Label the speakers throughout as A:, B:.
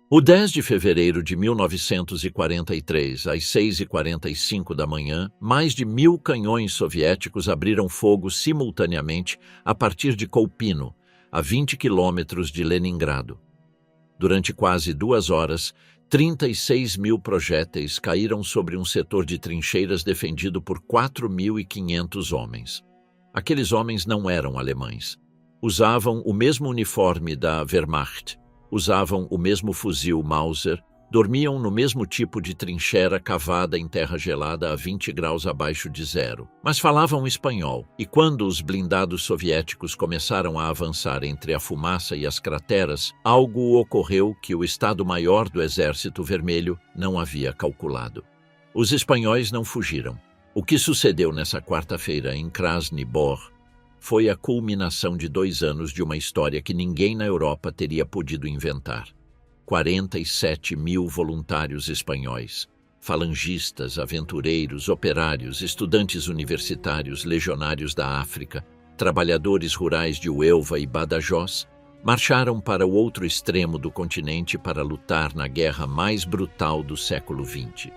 A: O 10 de fevereiro de 1943, às 6h45 da manhã, mais de 1.000 canhões soviéticos abriram fogo simultaneamente a partir de Kolpino, a 20 quilômetros de Leningrado. Durante quase 2 horas, 36.000 projéteis caíram sobre um setor de trincheiras defendido por 4.500 homens. Aqueles homens não eram alemães. Usavam o mesmo uniforme da Wehrmacht, usavam o mesmo fuzil Mauser, dormiam no mesmo tipo de trincheira cavada em terra gelada a 20 graus abaixo de zero, mas falavam espanhol, e quando os blindados soviéticos começaram a avançar entre a fumaça e as crateras, algo ocorreu que o Estado-Maior do Exército Vermelho não havia calculado. Os espanhóis não fugiram. O que sucedeu nessa quarta-feira em Krasny Bor foi a culminação de 2 anos de uma história que ninguém na Europa teria podido inventar. 47.000 voluntários espanhóis, falangistas, aventureiros, operários, estudantes universitários, legionários da África, trabalhadores rurais de Huelva e Badajoz, marcharam para o outro extremo do continente para lutar na guerra mais brutal do século XX.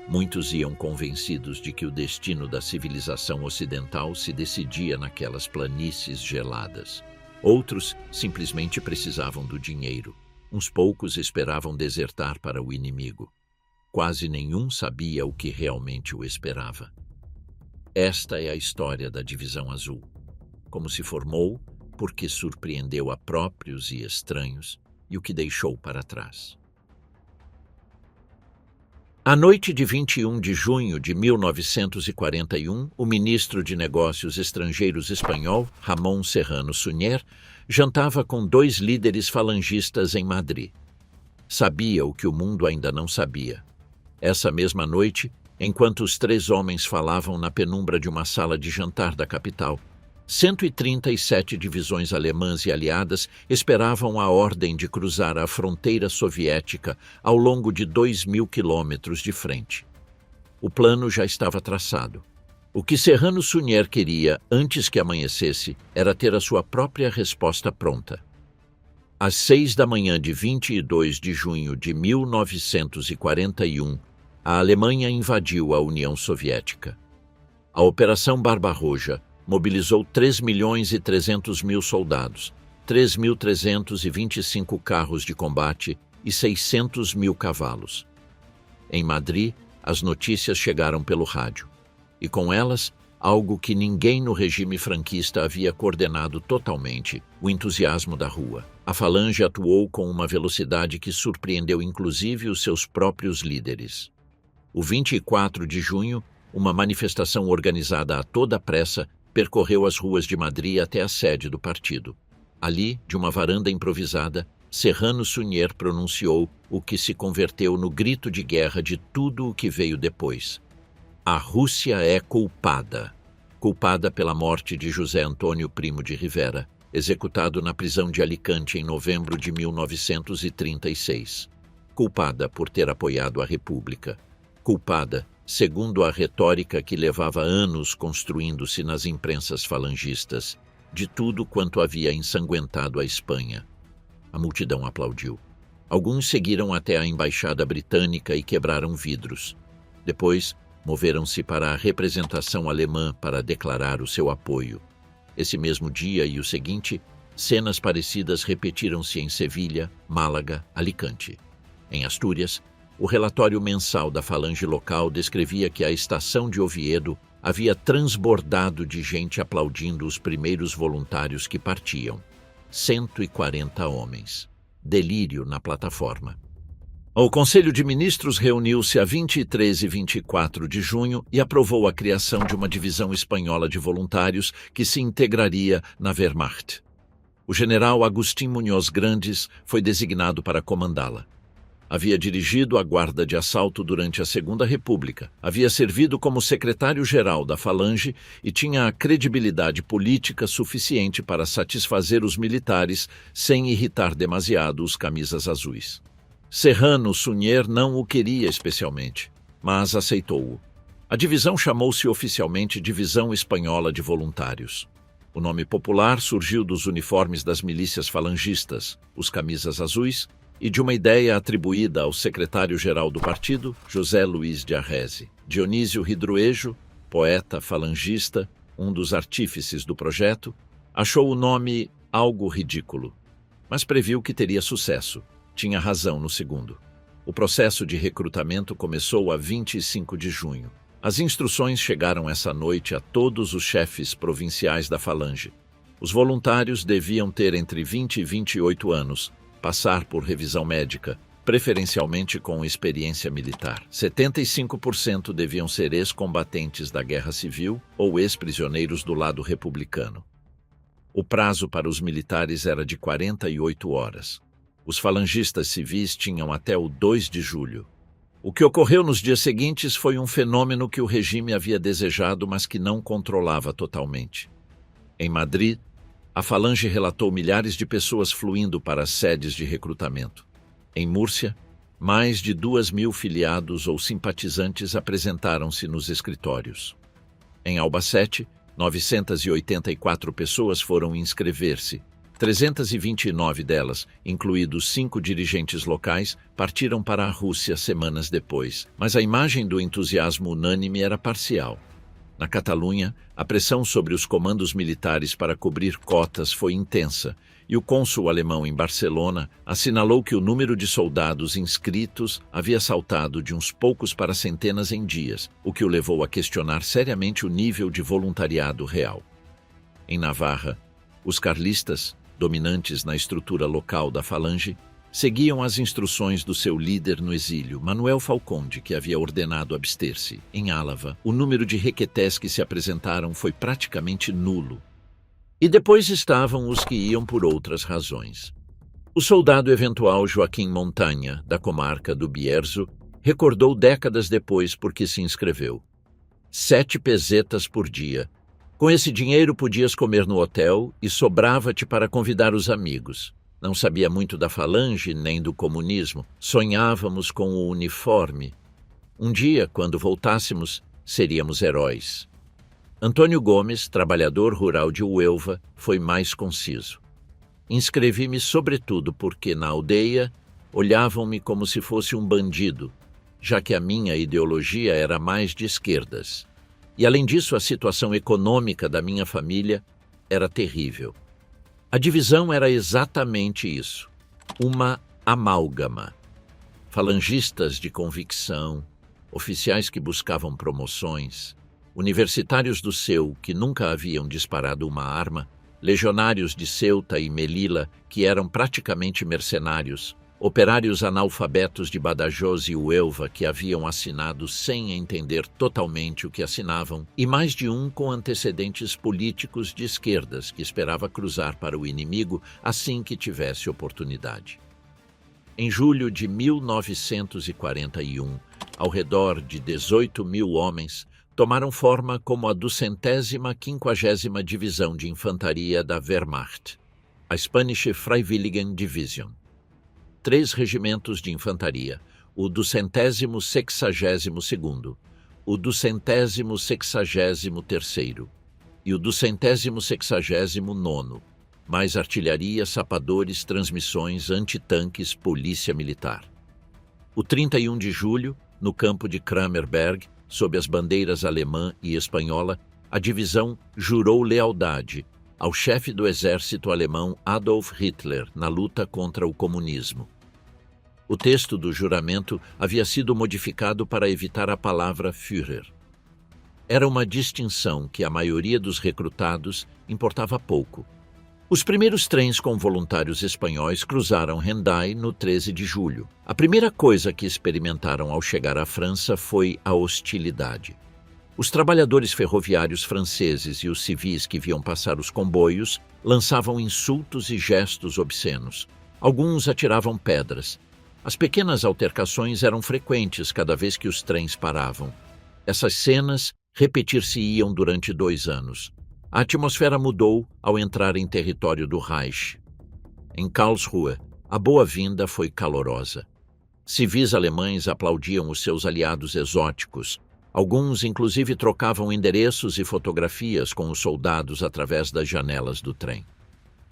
A: Muitos iam convencidos de que o destino da civilização ocidental se decidia naquelas planícies geladas. Outros simplesmente precisavam do dinheiro. Uns poucos esperavam desertar para o inimigo. Quase nenhum sabia o que realmente o esperava. Esta é a história da Divisão Azul. Como se formou, porque surpreendeu a próprios e estranhos, e o que deixou para trás. À noite de 21 de junho de 1941, o ministro de Negócios Estrangeiros espanhol, Ramón Serrano Suñer, jantava com 2 líderes falangistas em Madrid. Sabia o que o mundo ainda não sabia. Essa mesma noite, enquanto os 3 homens falavam na penumbra de uma sala de jantar da capital, 137 divisões alemãs e aliadas esperavam a ordem de cruzar a fronteira soviética ao longo de 2.000 quilômetros de frente. O plano já estava traçado. O que Serrano Suñer queria, antes que amanhecesse, era ter a sua própria resposta pronta. Às 6 da manhã de 22 de junho de 1941, a Alemanha invadiu a União Soviética. A Operação Barbarroja mobilizou 3.300.000 soldados, 3.325 carros de combate e 600.000 cavalos. Em Madrid, as notícias chegaram pelo rádio, e com elas, algo que ninguém no regime franquista havia coordenado totalmente, o entusiasmo da rua. A Falange atuou com uma velocidade que surpreendeu inclusive os seus próprios líderes. O 24 de junho, uma manifestação organizada a toda pressa percorreu as ruas de Madrid até a sede do partido. Ali, de uma varanda improvisada, Serrano Suñer pronunciou o que se converteu no grito de guerra de tudo o que veio depois. A Rússia é culpada. Culpada pela morte de José Antônio Primo de Rivera, executado na prisão de Alicante em novembro de 1936. Culpada por ter apoiado a República. Culpada segundo a retórica que levava anos construindo-se nas imprensas falangistas, de tudo quanto havia ensanguentado a Espanha. A multidão aplaudiu. Alguns seguiram até a embaixada britânica e quebraram vidros. Depois, moveram-se para a representação alemã para declarar o seu apoio. Esse mesmo dia e o seguinte, cenas parecidas repetiram-se em Sevilha, Málaga, Alicante. Em Astúrias, o relatório mensal da Falange local descrevia que a estação de Oviedo havia transbordado de gente aplaudindo os primeiros voluntários que partiam. 140 homens. Delírio na plataforma. O Conselho de Ministros reuniu-se a 23 e 24 de junho e aprovou a criação de uma divisão espanhola de voluntários que se integraria na Wehrmacht. O general Agustín Muñoz Grandes foi designado para comandá-la. Havia dirigido a guarda de assalto durante a Segunda República, havia servido como secretário-geral da Falange e tinha a credibilidade política suficiente para satisfazer os militares sem irritar demasiado os camisas azuis. Serrano Suñer não o queria especialmente, mas aceitou-o. A divisão chamou-se oficialmente Divisão Espanhola de Voluntários. O nome popular surgiu dos uniformes das milícias falangistas, os camisas azuis, e de uma ideia atribuída ao secretário-geral do partido, José Luís de Arrese. Dionísio Ridruejo, poeta falangista, um dos artífices do projeto, achou o nome algo ridículo, mas previu que teria sucesso. Tinha razão no segundo. O processo de recrutamento começou a 25 de junho. As instruções chegaram essa noite a todos os chefes provinciais da Falange. Os voluntários deviam ter entre 20 e 28 anos, passar por revisão médica, preferencialmente com experiência militar. 75% deviam ser ex-combatentes da Guerra Civil ou ex-prisioneiros do lado republicano. O prazo para os militares era de 48 horas. Os falangistas civis tinham até o 2 de julho. O que ocorreu nos dias seguintes foi um fenômeno que o regime havia desejado, mas que não controlava totalmente. Em Madrid, a Falange relatou milhares de pessoas fluindo para as sedes de recrutamento. Em Múrcia, mais de 2.000 filiados ou simpatizantes apresentaram-se nos escritórios. Em Albacete, 984 pessoas foram inscrever-se. 329 delas, incluídos 5 dirigentes locais, partiram para a Rússia semanas depois, mas a imagem do entusiasmo unânime era parcial. Na Catalunha, a pressão sobre os comandos militares para cobrir cotas foi intensa, e o cônsul alemão em Barcelona assinalou que o número de soldados inscritos havia saltado de uns poucos para centenas em dias, o que o levou a questionar seriamente o nível de voluntariado real. Em Navarra, os carlistas, dominantes na estrutura local da Falange, seguiam as instruções do seu líder no exílio, Manuel Falconde, que havia ordenado abster-se. Em Álava, o número de requetés que se apresentaram foi praticamente nulo. E depois estavam os que iam por outras razões. O soldado eventual Joaquim Montanha, da comarca do Bierzo, recordou décadas depois por que se inscreveu. 7 pesetas por dia. Com esse dinheiro podias comer no hotel e sobrava-te para convidar os amigos. Não sabia muito da Falange nem do comunismo. Sonhávamos com o uniforme. Um dia, quando voltássemos, seríamos heróis. Antônio Gomes, trabalhador rural de Huelva, foi mais conciso. Inscrevi-me sobretudo porque, na aldeia, olhavam-me como se fosse um bandido, já que a minha ideologia era mais de esquerdas. E, além disso, a situação econômica da minha família era terrível. A divisão era exatamente isso, uma amálgama. Falangistas de convicção, oficiais que buscavam promoções, universitários do Seu que nunca haviam disparado uma arma, legionários de Ceuta e Melilla que eram praticamente mercenários, operários analfabetos de Badajoz e Huelva que haviam assinado sem entender totalmente o que assinavam, e mais de um com antecedentes políticos de esquerdas que esperava cruzar para o inimigo assim que tivesse oportunidade. Em julho de 1941, ao redor de 18.000 homens tomaram forma como a 250ª Divisão de Infantaria da Wehrmacht, a Spanish Freiwilligen Division. 3 regimentos de infantaria, o 260º, o 263º e o 260º, mais artilharia, sapadores, transmissões, antitanques, polícia militar. O 31 de julho, no campo de Kramerberg, sob as bandeiras alemã e espanhola, a divisão jurou lealdade ao chefe do exército alemão Adolf Hitler na luta contra o comunismo. O texto do juramento havia sido modificado para evitar a palavra Führer. Era uma distinção que a maioria dos recrutados importava pouco. Os primeiros trens com voluntários espanhóis cruzaram Hendaye no 13 de julho. A primeira coisa que experimentaram ao chegar à França foi a hostilidade. Os trabalhadores ferroviários franceses e os civis que viam passar os comboios lançavam insultos e gestos obscenos. Alguns atiravam pedras. As pequenas altercações eram frequentes cada vez que os trens paravam. Essas cenas repetir-se-iam durante 2 anos. A atmosfera mudou ao entrar em território do Reich. Em Karlsruhe, a boa-vinda foi calorosa. Civis alemães aplaudiam os seus aliados exóticos. Alguns, inclusive, trocavam endereços e fotografias com os soldados através das janelas do trem.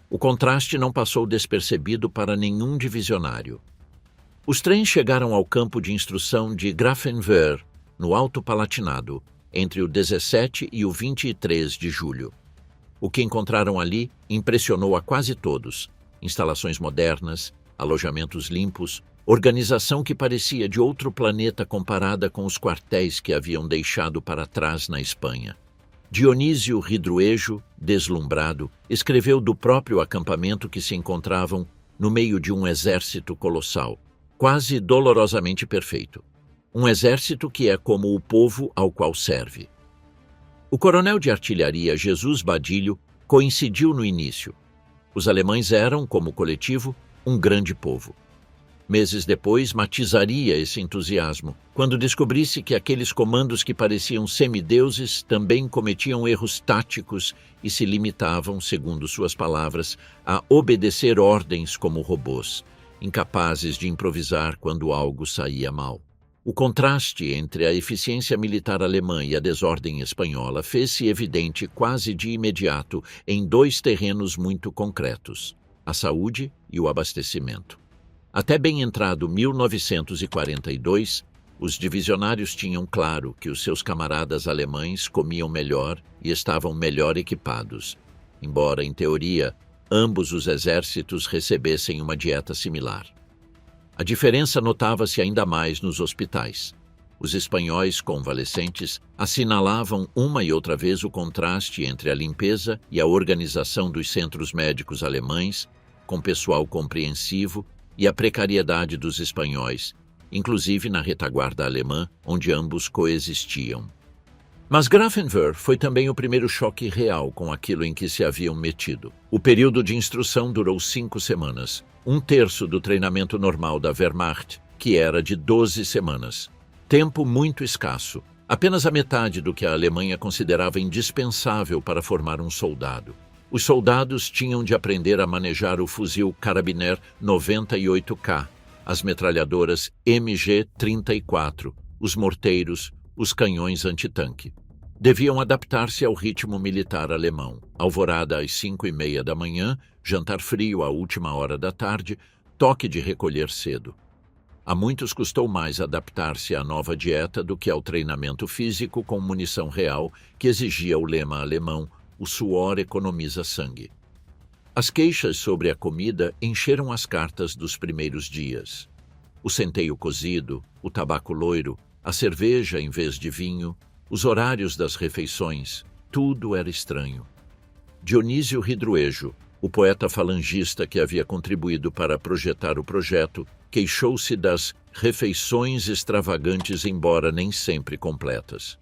A: O contraste não passou despercebido para nenhum divisionário. Os trens chegaram ao campo de instrução de Grafenwöhr, no Alto Palatinado, entre o 17 e o 23 de julho. O que encontraram ali impressionou a quase todos. Instalações modernas, alojamentos limpos, organização que parecia de outro planeta comparada com os quartéis que haviam deixado para trás na Espanha. Dionísio Ridruejo, deslumbrado, escreveu do próprio acampamento que se encontravam no meio de um exército colossal, quase dolorosamente perfeito. Um exército que é como o povo ao qual serve. O coronel de artilharia Jesus Badilho coincidiu no início. Os alemães eram, como coletivo, um grande povo. Meses depois, matizaria esse entusiasmo, quando descobrisse que aqueles comandos que pareciam semideuses também cometiam erros táticos e se limitavam, segundo suas palavras, a obedecer ordens como robôs, incapazes de improvisar quando algo saía mal. O contraste entre a eficiência militar alemã e a desordem espanhola fez-se evidente quase de imediato em dois terrenos muito concretos: a saúde e o abastecimento. Até bem entrado 1942, os divisionários tinham claro que os seus camaradas alemães comiam melhor e estavam melhor equipados, embora, em teoria, ambos os exércitos recebessem uma dieta similar. A diferença notava-se ainda mais nos hospitais. Os espanhóis convalescentes assinalavam uma e outra vez o contraste entre a limpeza e a organização dos centros médicos alemães, com pessoal compreensivo, e a precariedade dos espanhóis, inclusive na retaguarda alemã, onde ambos coexistiam. Mas Grafenwöhr foi também o primeiro choque real com aquilo em que se haviam metido. O período de instrução durou 5 semanas, um terço do treinamento normal da Wehrmacht, que era de 12 semanas. Tempo muito escasso, apenas a metade do que a Alemanha considerava indispensável para formar um soldado. Os soldados tinham de aprender a manejar o fuzil Karabiner 98K, as metralhadoras MG-34, os morteiros, os canhões antitanque. Deviam adaptar-se ao ritmo militar alemão. Alvorada às 5h30 da manhã, jantar frio à última hora da tarde, toque de recolher cedo. A muitos custou mais adaptar-se à nova dieta do que ao treinamento físico com munição real que exigia o lema alemão: o suor economiza sangue. As queixas sobre a comida encheram as cartas dos primeiros dias. O centeio cozido, o tabaco loiro, a cerveja em vez de vinho, os horários das refeições, tudo era estranho. Dionísio Ridruejo, o poeta falangista que havia contribuído para projetar o projeto, queixou-se das refeições extravagantes, embora nem sempre completas.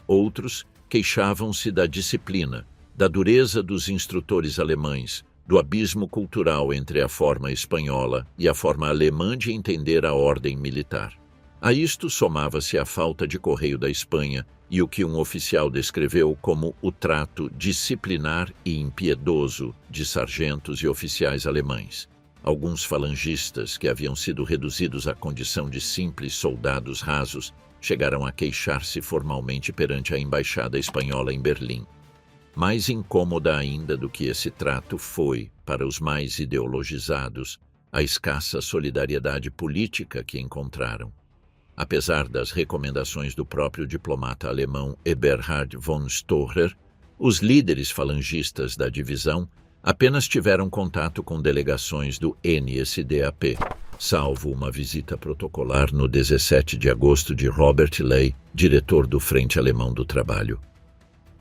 A: Outros queixavam-se da disciplina, da dureza dos instrutores alemães, do abismo cultural entre a forma espanhola e a forma alemã de entender a ordem militar. A isto somava-se a falta de correio da Espanha e o que um oficial descreveu como o trato disciplinar e impiedoso de sargentos e oficiais alemães. Alguns falangistas, que haviam sido reduzidos à condição de simples soldados rasos, chegaram a queixar-se formalmente perante a embaixada espanhola em Berlim. Mais incômoda ainda do que esse trato foi, para os mais ideologizados, a escassa solidariedade política que encontraram. Apesar das recomendações do próprio diplomata alemão Eberhard von Storer, os líderes falangistas da divisão apenas tiveram contato com delegações do NSDAP, salvo uma visita protocolar no 17 de agosto de Robert Ley, diretor do Frente Alemão do Trabalho.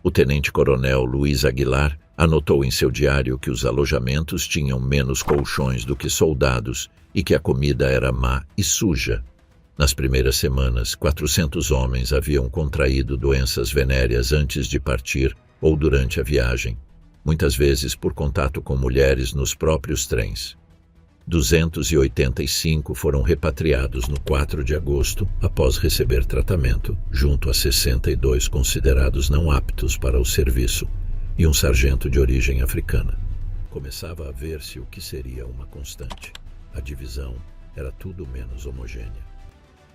A: O tenente-coronel Luiz Aguilar anotou em seu diário que os alojamentos tinham menos colchões do que soldados e que a comida era má e suja. Nas primeiras semanas, 400 homens haviam contraído doenças venéreas antes de partir ou durante a viagem, muitas vezes por contato com mulheres nos próprios trens. 285 foram repatriados no 4 de agosto após receber tratamento, junto a 62 considerados não aptos para o serviço e um sargento de origem africana. Começava a ver-se o que seria uma constante. A divisão era tudo menos homogênea.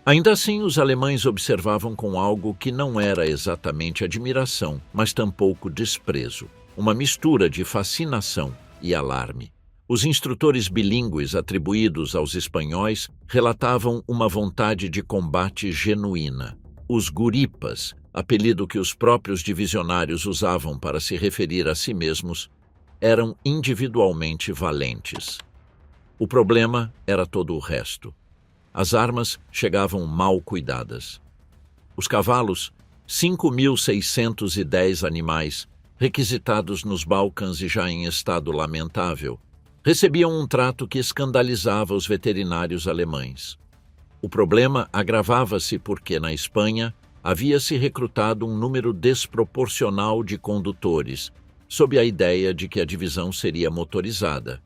A: Ainda assim, os alemães observavam com algo que não era exatamente admiração, mas tampouco desprezo, uma mistura de fascinação e alarme. Os instrutores bilíngues atribuídos aos espanhóis relatavam uma vontade de combate genuína. Os guripas, apelido que os próprios divisionários usavam para se referir a si mesmos, eram individualmente valentes. O problema era todo o resto. As armas chegavam mal cuidadas. Os cavalos, 5.610 animais, requisitados nos Balcãs e já em estado lamentável, recebiam um trato que escandalizava os veterinários alemães. O problema agravava-se porque, na Espanha, havia-se recrutado um número desproporcional de condutores, sob a ideia de que a divisão seria motorizada.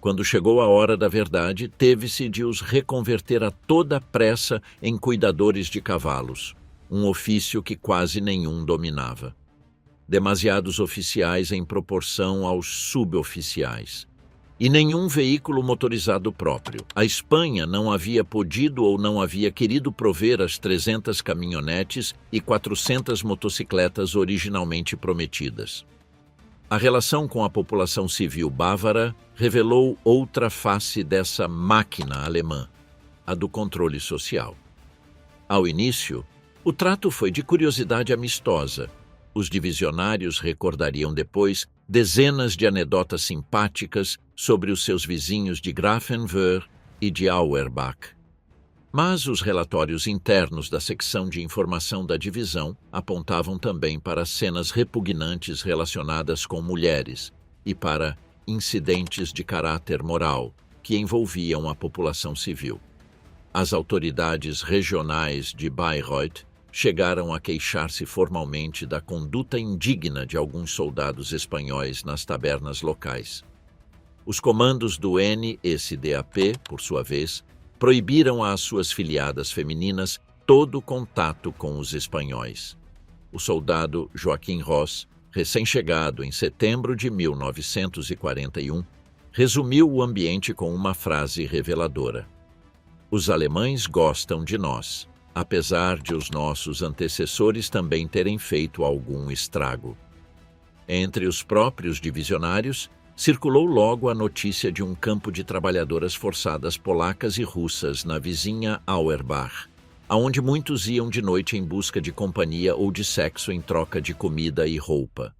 A: Quando chegou a hora da verdade, teve-se de os reconverter a toda pressa em cuidadores de cavalos, um ofício que quase nenhum dominava. Demasiados oficiais em proporção aos suboficiais. E nenhum veículo motorizado próprio. A Espanha não havia podido ou não havia querido prover as 300 caminhonetes e 400 motocicletas originalmente prometidas. A relação com a população civil bávara revelou outra face dessa máquina alemã, a do controle social. Ao início, o trato foi de curiosidade amistosa. Os divisionários recordariam depois dezenas de anedotas simpáticas sobre os seus vizinhos de Grafenwöhr e de Auerbach. Mas os relatórios internos da secção de informação da divisão apontavam também para cenas repugnantes relacionadas com mulheres e para incidentes de caráter moral que envolviam a população civil. As autoridades regionais de Bayreuth chegaram a queixar-se formalmente da conduta indigna de alguns soldados espanhóis nas tabernas locais. Os comandos do NSDAP, por sua vez, proibiram às suas filiadas femininas todo contato com os espanhóis. O soldado Joaquim Ross, recém-chegado em setembro de 1941, resumiu o ambiente com uma frase reveladora: "Os alemães gostam de nós, apesar de os nossos antecessores também terem feito algum estrago." Entre os próprios divisionários, circulou logo a notícia de um campo de trabalhadoras forçadas polacas e russas na vizinha Auerbach, aonde muitos iam de noite em busca de companhia ou de sexo em troca de comida e roupa.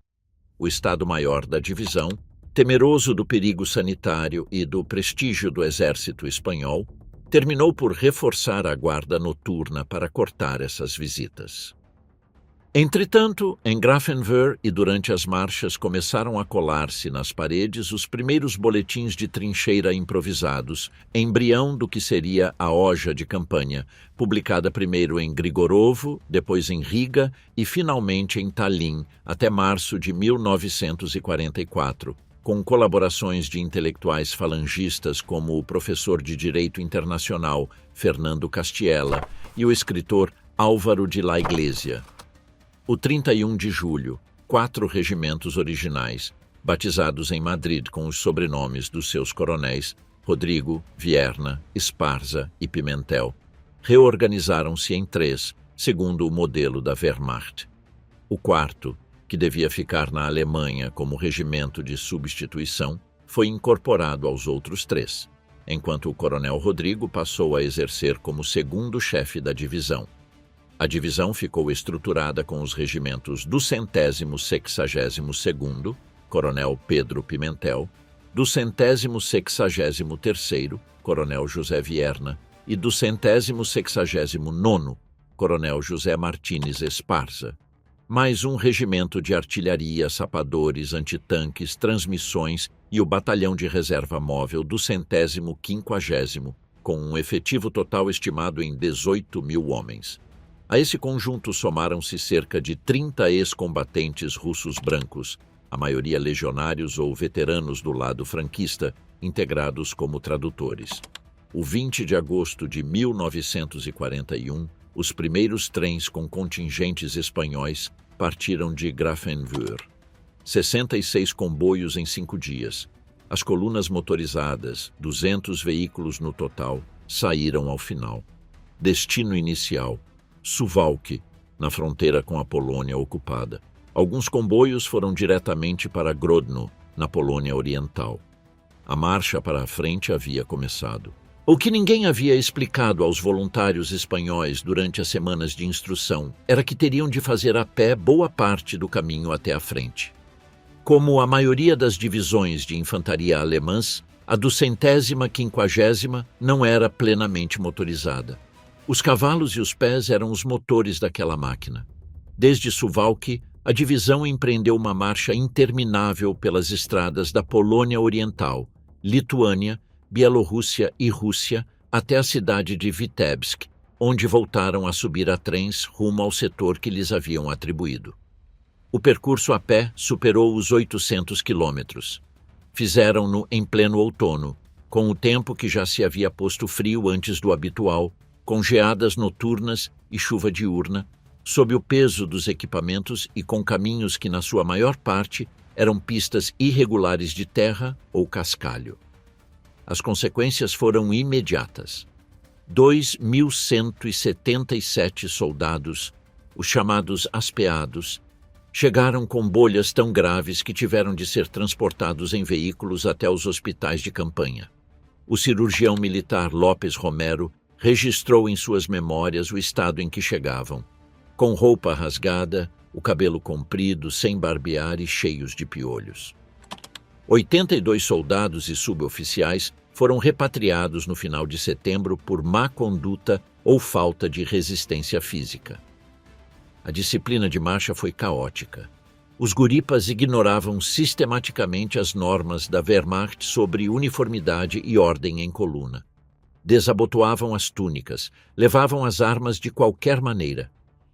A: O Estado-Maior da divisão, temeroso do perigo sanitário e do prestígio do exército espanhol, terminou por reforçar a guarda noturna para cortar essas visitas. Entretanto, em Grafenwöhr e durante as marchas começaram a colar-se nas paredes os primeiros boletins de trincheira improvisados, embrião do que seria a Oja de campanha, publicada primeiro em Grigorovo, depois em Riga e finalmente em Tallinn, até março de 1944, com colaborações de intelectuais falangistas como o professor de Direito Internacional Fernando Castiella e o escritor Álvaro de la Iglesia. O 31 de julho, 4 regimentos originais, batizados em Madrid com os sobrenomes dos seus coronéis, Rodrigo, Vierna, Esparza e Pimentel, reorganizaram-se em 3, segundo o modelo da Wehrmacht. O 4º, que devia ficar na Alemanha como regimento de substituição, foi incorporado aos outros 3, enquanto o coronel Rodrigo passou a exercer como segundo chefe da divisão. A divisão ficou estruturada com os regimentos do 162º, coronel Pedro Pimentel, do 163º, coronel José Vierna, e do 169º, coronel José Martínez Esparza, mais um regimento de artilharia, sapadores, antitanques, transmissões e o batalhão de reserva móvel do 150º, com um efetivo total estimado em 18.000 homens. A esse conjunto somaram-se cerca de 30 ex-combatentes russos brancos, a maioria legionários ou veteranos do lado franquista, integrados como tradutores. O 20 de agosto de 1941, os primeiros trens com contingentes espanhóis partiram de Grafenwöhr. 66 comboios em 5 dias. As colunas motorizadas, 200 veículos no total, saíram ao final. Destino inicial: Suwałki, na fronteira com a Polônia ocupada. Alguns comboios foram diretamente para Grodno, na Polônia Oriental. A marcha para a frente havia começado. O que ninguém havia explicado aos voluntários espanhóis durante as semanas de instrução era que teriam de fazer a pé boa parte do caminho até a frente. Como a maioria das divisões de infantaria alemãs, a 250ª não era plenamente motorizada. Os cavalos e os pés eram os motores daquela máquina. Desde Suwałki, a divisão empreendeu uma marcha interminável pelas estradas da Polônia Oriental, Lituânia, Bielorrússia e Rússia até a cidade de Vitebsk, onde voltaram a subir a trens rumo ao setor que lhes haviam atribuído. O percurso a pé superou os 800 quilômetros. Fizeram-no em pleno outono, com o tempo que já se havia posto frio antes do habitual, com geadas noturnas e chuva diurna, sob o peso dos equipamentos e com caminhos que, na sua maior parte, eram pistas irregulares de terra ou cascalho. As consequências foram imediatas. 2.177 soldados, os chamados aspeados, chegaram com bolhas tão graves que tiveram de ser transportados em veículos até os hospitais de campanha. O cirurgião militar Lopes Romero registrou em suas memórias o estado em que chegavam, com roupa rasgada, o cabelo comprido, sem barbear e cheios de piolhos. 82 soldados e suboficiais foram repatriados no final de setembro por má conduta ou falta de resistência física. A disciplina de marcha foi caótica. Os guripas ignoravam sistematicamente as normas da Wehrmacht sobre uniformidade e ordem em coluna. Desabotoavam as túnicas, levavam as armas de qualquer maneira.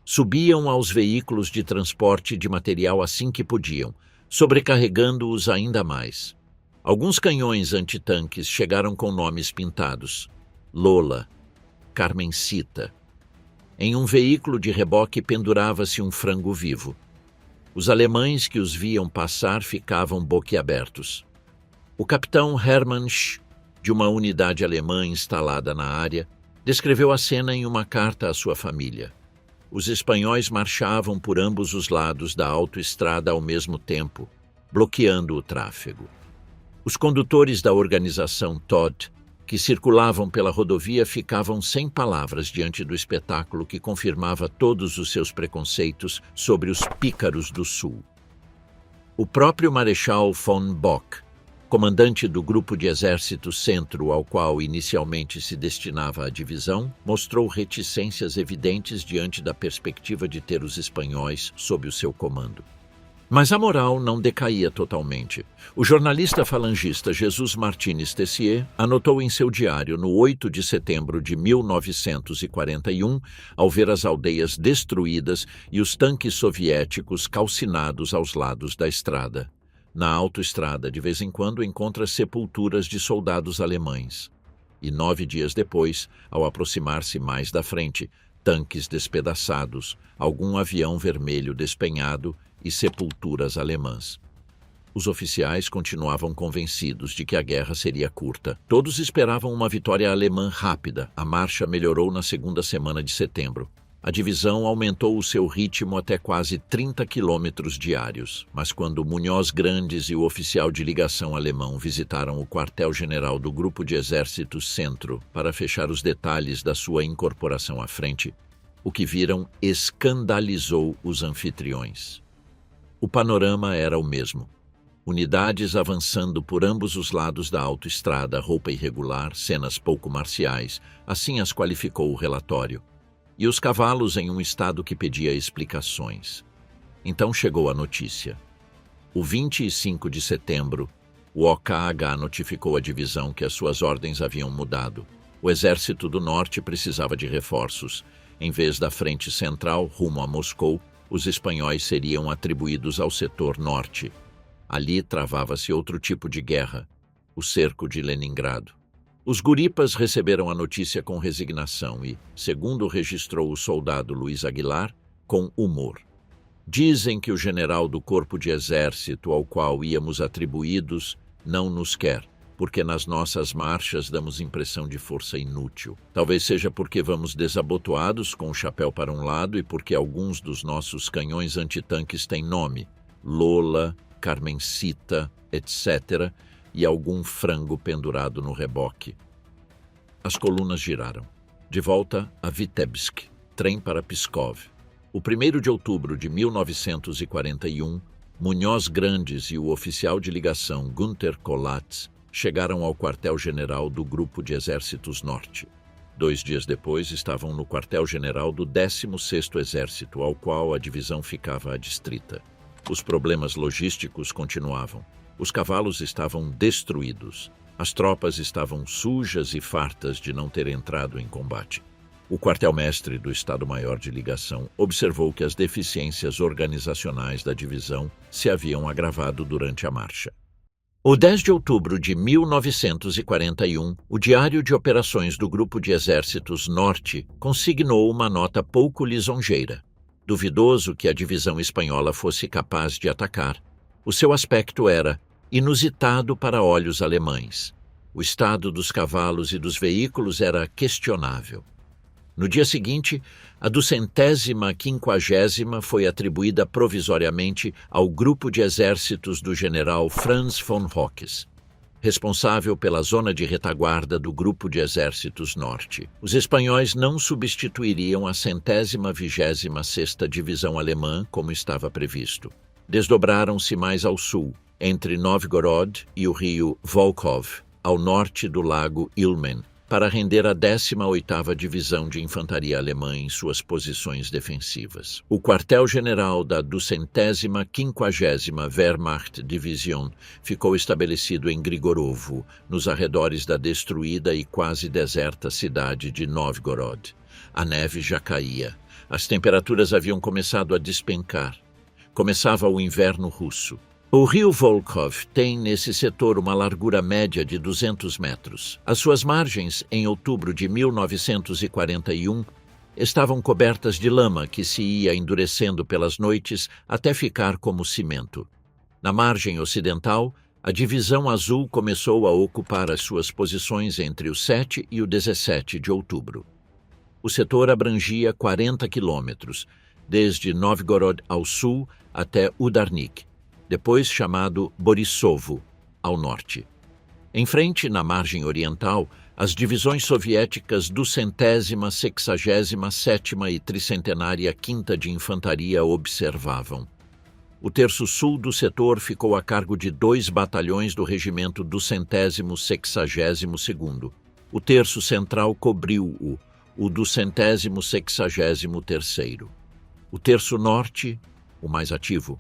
A: Subiam aos veículos de transporte de material assim que podiam, sobrecarregando-os ainda mais. Alguns canhões antitanques chegaram com nomes pintados: Lola, Carmencita. Em um veículo de reboque pendurava-se um frango vivo. Os alemães que os viam passar ficavam boquiabertos. O capitão Hermann Sch, de uma unidade alemã instalada na área, descreveu a cena em uma carta à sua família. Os espanhóis marchavam por ambos os lados da autoestrada ao mesmo tempo, bloqueando o tráfego. Os condutores da organização Todt, que circulavam pela rodovia, ficavam sem palavras diante do espetáculo que confirmava todos os seus preconceitos sobre os pícaros do Sul. O próprio Marechal von Bock, comandante do grupo de exército centro ao qual inicialmente se destinava a divisão, mostrou reticências evidentes diante da perspectiva de ter os espanhóis sob o seu comando. Mas a moral não decaía totalmente. O jornalista falangista Jesus Martínez Tessier anotou em seu diário no 8 de setembro de 1941, ao ver as aldeias destruídas e os tanques soviéticos calcinados aos lados da estrada. Na autoestrada, de vez em quando, encontra sepulturas de soldados alemães. E 9 dias depois, ao aproximar-se mais da frente, tanques despedaçados, algum avião vermelho despenhado e sepulturas alemãs. Os oficiais continuavam convencidos de que a guerra seria curta. Todos esperavam uma vitória alemã rápida. A marcha melhorou na segunda semana de setembro. A divisão aumentou o seu ritmo até quase 30 quilômetros diários, mas quando Munhoz Grandes e o oficial de ligação alemão visitaram o quartel-general do Grupo de Exércitos Centro para fechar os detalhes da sua incorporação à frente, o que viram escandalizou os anfitriões. O panorama era o mesmo. Unidades avançando por ambos os lados da autoestrada, roupa irregular, cenas pouco marciais, assim as qualificou o relatório. E os cavalos em um estado que pedia explicações. Então chegou a notícia. O 25 de setembro, o OKH notificou à divisão que as suas ordens haviam mudado. O Exército do Norte precisava de reforços. Em vez da frente central, rumo a Moscou, os espanhóis seriam atribuídos ao setor norte. Ali travava-se outro tipo de guerra, o cerco de Leningrado. Os guripas receberam a notícia com resignação e, segundo registrou o soldado Luiz Aguilar, com humor. Dizem que o general do corpo de exército ao qual íamos atribuídos não nos quer, porque nas nossas marchas damos impressão de força inútil. Talvez seja porque vamos desabotoados com o chapéu para um lado e porque alguns dos nossos canhões antitanques têm nome, Lola, Carmencita, etc., e algum frango pendurado no reboque. As colunas giraram. De volta a Vitebsk, trem para Pskov. O 1º de outubro de 1941, Munhoz Grandes e o oficial de ligação Günter Kolatz chegaram ao quartel-general do Grupo de Exércitos Norte. 2 dias depois, estavam no quartel-general do 16º Exército, ao qual a divisão ficava adstrita. Os problemas logísticos continuavam. Os cavalos estavam destruídos. As tropas estavam sujas e fartas de não ter entrado em combate. O quartel-mestre do Estado-Maior de Ligação observou que as deficiências organizacionais da divisão se haviam agravado durante a marcha. O 10 de outubro de 1941, o Diário de Operações do Grupo de Exércitos Norte consignou uma nota pouco lisonjeira. Duvidoso que a divisão espanhola fosse capaz de atacar. O seu aspecto era inusitado para olhos alemães. O estado dos cavalos e dos veículos era questionável. No dia seguinte, a 250ª foi atribuída provisoriamente ao Grupo de Exércitos do general Franz von Hocks, responsável pela zona de retaguarda do Grupo de Exércitos Norte. Os espanhóis não substituiriam a 126ª Divisão Alemã como estava previsto. Desdobraram-se mais ao sul, entre Novgorod e o rio Volkhov, ao norte do lago Ilmen, para render a 18ª Divisão de Infantaria Alemã em suas posições defensivas. O quartel-general da 250ª Wehrmacht Division ficou estabelecido em Grigorovo, nos arredores da destruída e quase deserta cidade de Novgorod. A neve já caía. As temperaturas haviam começado a despencar. Começava o inverno russo. O rio Volkhov tem nesse setor uma largura média de 200 metros. As suas margens, em outubro de 1941, estavam cobertas de lama que se ia endurecendo pelas noites até ficar como cimento. Na margem ocidental, a Divisão Azul começou a ocupar as suas posições entre o 7 e o 17 de outubro. O setor abrangia 40 quilômetros, desde Novgorod ao sul até Udarnik, depois chamado Borissovo, ao norte. Em frente, na margem oriental, as divisões soviéticas 200ª, 67ª e 300ª Quinta de Infantaria observavam. O terço sul do setor ficou a cargo de 2 batalhões do regimento 262º. O terço central cobriu-o, o 263º. O terço norte, o mais ativo,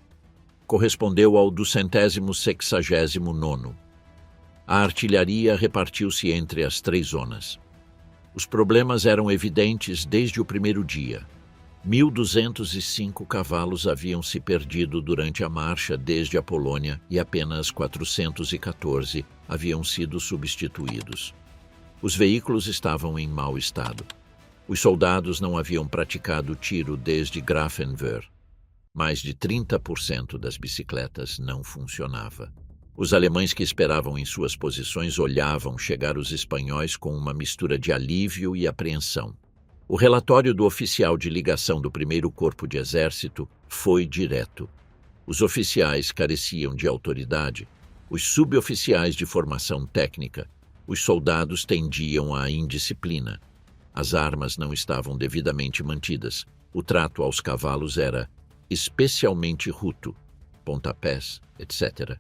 A: correspondeu ao 269º. A artilharia repartiu-se entre as 3 zonas. Os problemas eram evidentes desde o primeiro dia. 1.205 cavalos haviam se perdido durante a marcha desde a Polônia e apenas 414 haviam sido substituídos. Os veículos estavam em mau estado. Os soldados não haviam praticado tiro desde Grafenwöhr. Mais de 30% das bicicletas não funcionava. Os alemães que esperavam em suas posições olhavam chegar os espanhóis com uma mistura de alívio e apreensão. O relatório do oficial de ligação do 1º Corpo de Exército foi direto. Os oficiais careciam de autoridade, os suboficiais de formação técnica, os soldados tendiam à indisciplina. As armas não estavam devidamente mantidas. O trato aos cavalos era especialmente ruto, pontapés, etc.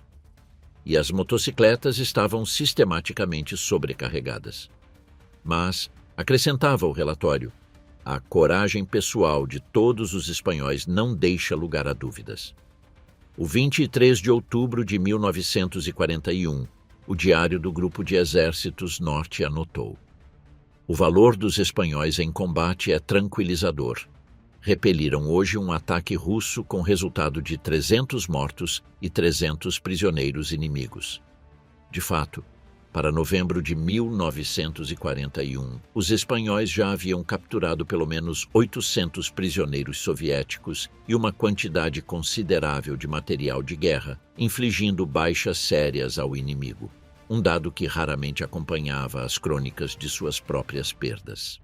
A: E as motocicletas estavam sistematicamente sobrecarregadas. Mas, acrescentava o relatório, a coragem pessoal de todos os espanhóis não deixa lugar a dúvidas. O 23 de outubro de 1941, o Diário do Grupo de Exércitos Norte anotou: o valor dos espanhóis em combate é tranquilizador. Repeliram hoje um ataque russo com resultado de 300 mortos e 300 prisioneiros inimigos. De fato, para novembro de 1941, os espanhóis já haviam capturado pelo menos 800 prisioneiros soviéticos e uma quantidade considerável de material de guerra, infligindo baixas sérias ao inimigo, um dado que raramente acompanhava as crônicas de suas próprias perdas.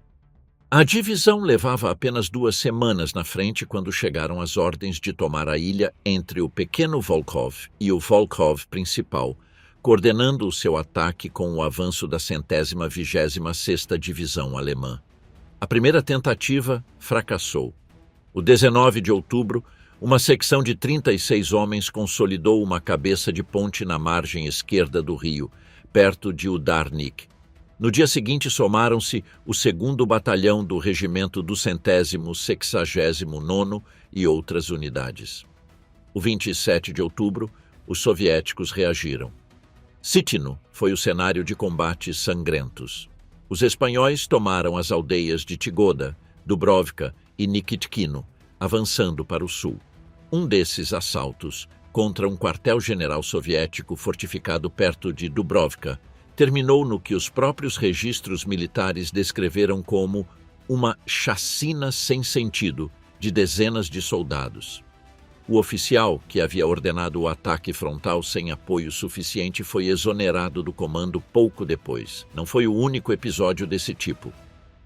A: A divisão levava apenas 2 semanas na frente quando chegaram as ordens de tomar a ilha entre o pequeno Volkhov e o Volkhov principal, coordenando o seu ataque com o avanço da 126ª Divisão Alemã. A primeira tentativa fracassou. O 19 de outubro, uma secção de 36 homens consolidou uma cabeça de ponte na margem esquerda do rio, perto de Udarnik. No dia seguinte somaram-se o 2º Batalhão do Regimento 269º e outras unidades. O 27 de outubro, os soviéticos reagiram. Sitino foi o cenário de combates sangrentos. Os espanhóis tomaram as aldeias de Tigoda, Dubrovka e Nikitkino, avançando para o sul. Um desses assaltos, contra um quartel-general soviético fortificado perto de Dubrovka, terminou no que os próprios registros militares descreveram como uma chacina sem sentido de dezenas de soldados. O oficial, que havia ordenado o ataque frontal sem apoio suficiente, foi exonerado do comando pouco depois. Não foi o único episódio desse tipo.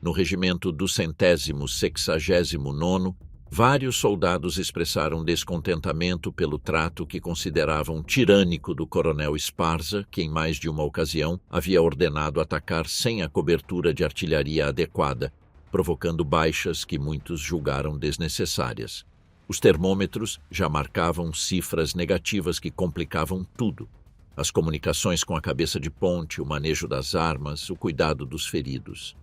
A: No regimento 269º, vários soldados expressaram descontentamento pelo trato que consideravam tirânico do coronel Esparza, que em mais de uma ocasião havia ordenado atacar sem a cobertura de artilharia adequada, provocando baixas que muitos julgaram desnecessárias. Os termômetros já marcavam cifras negativas que complicavam tudo. As comunicações com a cabeça de ponte, o manejo das armas, o cuidado dos feridos.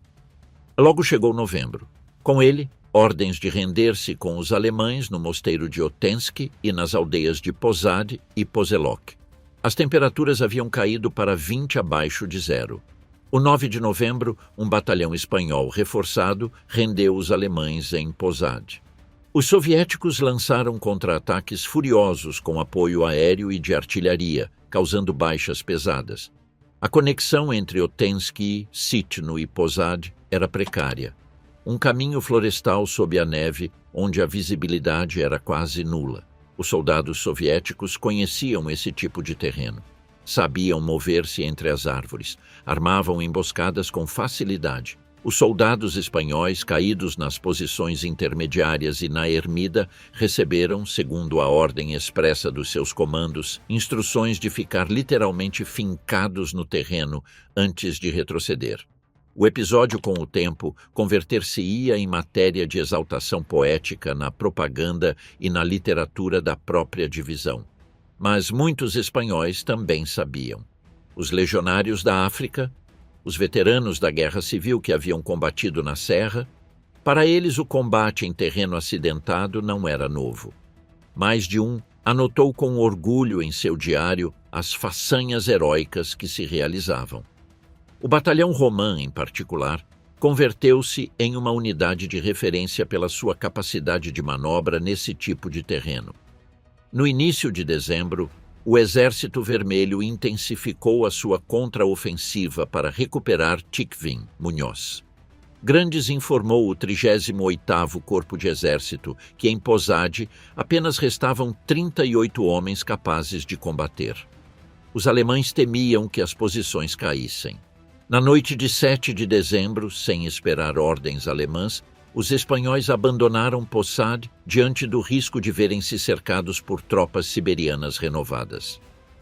A: Logo chegou novembro. Com ele, ordens de render-se com os alemães no mosteiro de Otensk e nas aldeias de Posad e Pozelok. As temperaturas haviam caído para 20 abaixo de zero. O 9 de novembro, um batalhão espanhol reforçado rendeu os alemães em Posad. Os soviéticos lançaram contra-ataques furiosos com apoio aéreo e de artilharia, causando baixas pesadas. A conexão entre Otensk, Sitno e Posad era precária. Um caminho florestal sob a neve, onde a visibilidade era quase nula. Os soldados soviéticos conheciam esse tipo de terreno. Sabiam mover-se entre as árvores, armavam emboscadas com facilidade. Os soldados espanhóis, caídos nas posições intermediárias e na ermida, receberam, segundo a ordem expressa dos seus comandos, instruções de ficar literalmente fincados no terreno antes de retroceder. O episódio, com o tempo, converter-se-ia em matéria de exaltação poética na propaganda e na literatura da própria divisão. Mas muitos espanhóis também sabiam. Os legionários da África, os veteranos da Guerra Civil que haviam combatido na serra, para eles o combate em terreno acidentado não era novo. Mais de um anotou com orgulho em seu diário as façanhas heróicas que se realizavam. O batalhão Romã, em particular, converteu-se em uma unidade de referência pela sua capacidade de manobra nesse tipo de terreno. No início de dezembro, o Exército Vermelho intensificou a sua contraofensiva para recuperar Tikvin, Munhoz. Grandes informou o 38º Corpo de Exército que em Posad apenas restavam 38 homens capazes de combater. Os alemães temiam que as posições caíssem. Na noite de 7 de dezembro, sem esperar ordens alemãs, os espanhóis abandonaram Posad diante do risco de verem-se cercados por tropas siberianas renovadas.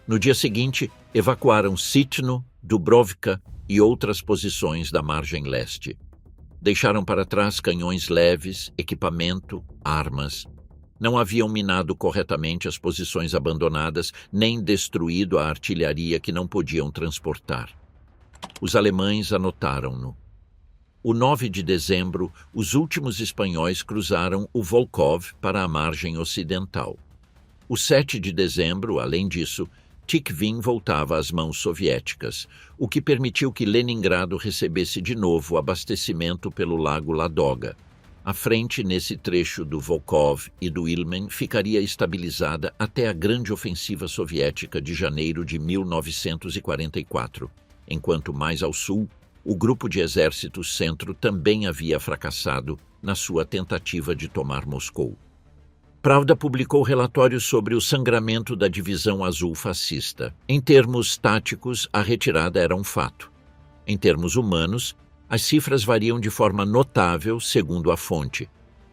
A: No dia seguinte, evacuaram Sitno, Dubrovka e outras posições da margem leste. Deixaram para trás canhões leves, equipamento, armas. Não haviam minado corretamente as posições abandonadas, nem destruído a artilharia que não podiam transportar. Os alemães anotaram-no. O 9 de dezembro, os últimos espanhóis cruzaram o Volkhov para a margem ocidental. O 7 de dezembro, além disso, Tikvin voltava às mãos soviéticas, o que permitiu que Leningrado recebesse de novo abastecimento pelo lago Ladoga. A frente nesse trecho do Volkhov e do Ilmen ficaria estabilizada até a grande ofensiva soviética de janeiro de 1944, enquanto mais ao sul, o Grupo de Exércitos Centro também havia fracassado na sua tentativa de tomar Moscou. Pravda publicou relatórios sobre o sangramento da Divisão Azul fascista. Em termos táticos, a retirada era um fato. Em termos humanos, as cifras variam de forma notável segundo a fonte.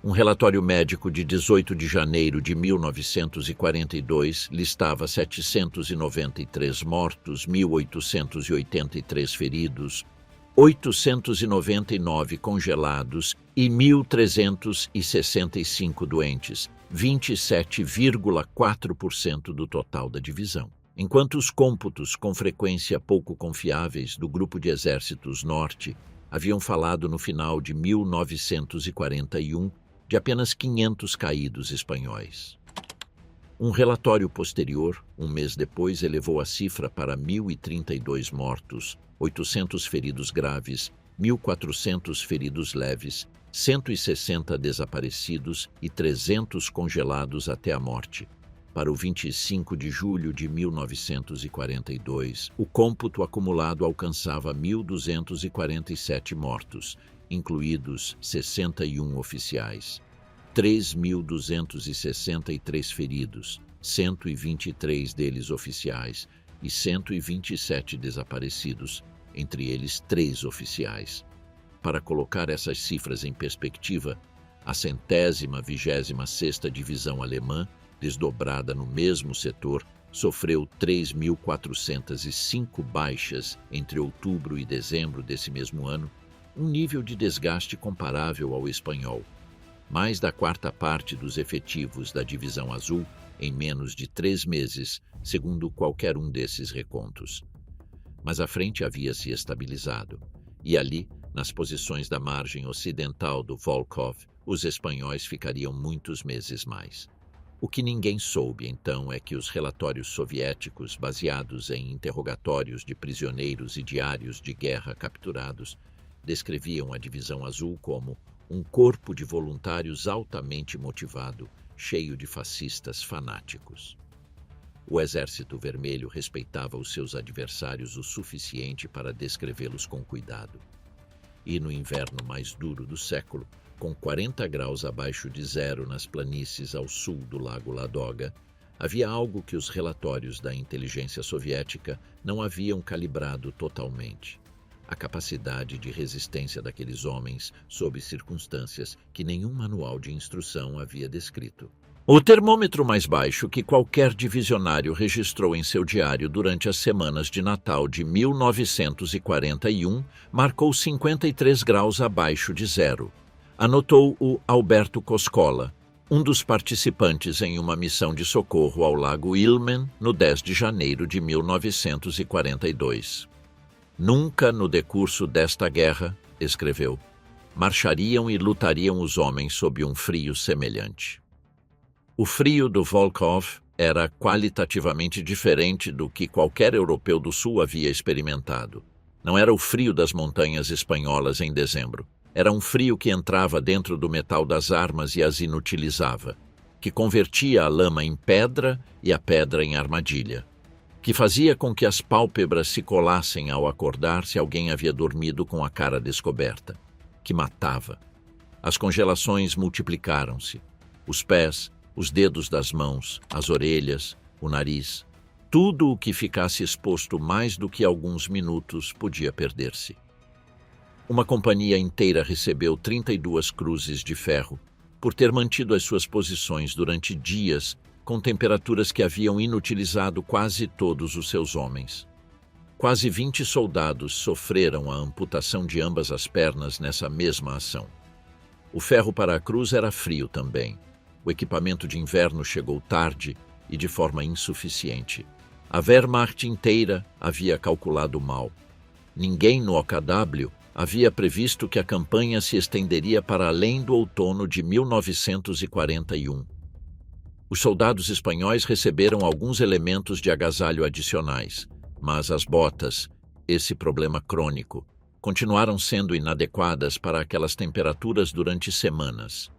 A: Um relatório médico de 18 de janeiro de 1942 listava 793 mortos, 1.883 feridos, 899 congelados e 1.365 doentes, 27,4% do total da divisão. Enquanto os cômputos, com frequência pouco confiáveis, do Grupo de Exércitos Norte haviam falado no final de 1941 de apenas 500 caídos espanhóis. Um relatório posterior, um mês depois, elevou a cifra para 1.032 mortos, 800 feridos graves, 1.400 feridos leves, 160 desaparecidos e 300 congelados até a morte. Para o 25 de julho de 1942, o cômputo acumulado alcançava 1.247 mortos, incluídos 61 oficiais, 3.263 feridos, 123 deles oficiais e 127 desaparecidos, entre eles 3 oficiais. Para colocar essas cifras em perspectiva, a 126ª Divisão Alemã, desdobrada no mesmo setor, sofreu 3.405 baixas entre outubro e dezembro desse mesmo ano, um nível de desgaste comparável ao espanhol. Mais da quarta parte dos efetivos da Divisão Azul em menos de 3 meses, segundo qualquer um desses recontos. Mas a frente havia se estabilizado, e ali, nas posições da margem ocidental do Volkhov, os espanhóis ficariam muitos meses mais. O que ninguém soube, então, é que os relatórios soviéticos, baseados em interrogatórios de prisioneiros e diários de guerra capturados, descreviam a Divisão Azul como um corpo de voluntários altamente motivado, cheio de fascistas fanáticos. O Exército Vermelho respeitava os seus adversários o suficiente para descrevê-los com cuidado. E no inverno mais duro do século, com 40 graus abaixo de zero nas planícies ao sul do Lago Ladoga, havia algo que os relatórios da inteligência soviética não haviam calibrado totalmente: a capacidade de resistência daqueles homens sob circunstâncias que nenhum manual de instrução havia descrito. O termômetro mais baixo que qualquer divisionário registrou em seu diário durante as semanas de Natal de 1941 marcou 53 graus abaixo de zero. Anotou o Alberto Coscola, um dos participantes em uma missão de socorro ao Lago Ilmen no 10 de janeiro de 1942. Nunca no decurso desta guerra, escreveu, marchariam e lutariam os homens sob um frio semelhante. O frio do Volkhov era qualitativamente diferente do que qualquer europeu do sul havia experimentado. Não era o frio das montanhas espanholas em dezembro. Era um frio que entrava dentro do metal das armas e as inutilizava, que convertia a lama em pedra e a pedra em armadilha, que fazia com que as pálpebras se colassem ao acordar se alguém havia dormido com a cara descoberta, que matava. As congelações multiplicaram-se. Os pés, os dedos das mãos, as orelhas, o nariz, tudo o que ficasse exposto mais do que alguns minutos podia perder-se. Uma companhia inteira recebeu 32 cruzes de ferro por ter mantido as suas posições durante dias com temperaturas que haviam inutilizado quase todos os seus homens. Quase 20 soldados sofreram a amputação de ambas as pernas nessa mesma ação. O ferro para a cruz era frio também. O equipamento de inverno chegou tarde e de forma insuficiente. A Wehrmacht inteira havia calculado mal. Ninguém no OKW havia previsto que a campanha se estenderia para além do outono de 1941. Os soldados espanhóis receberam alguns elementos de agasalho adicionais, mas as botas, esse problema crônico, continuaram sendo inadequadas para aquelas temperaturas durante semanas.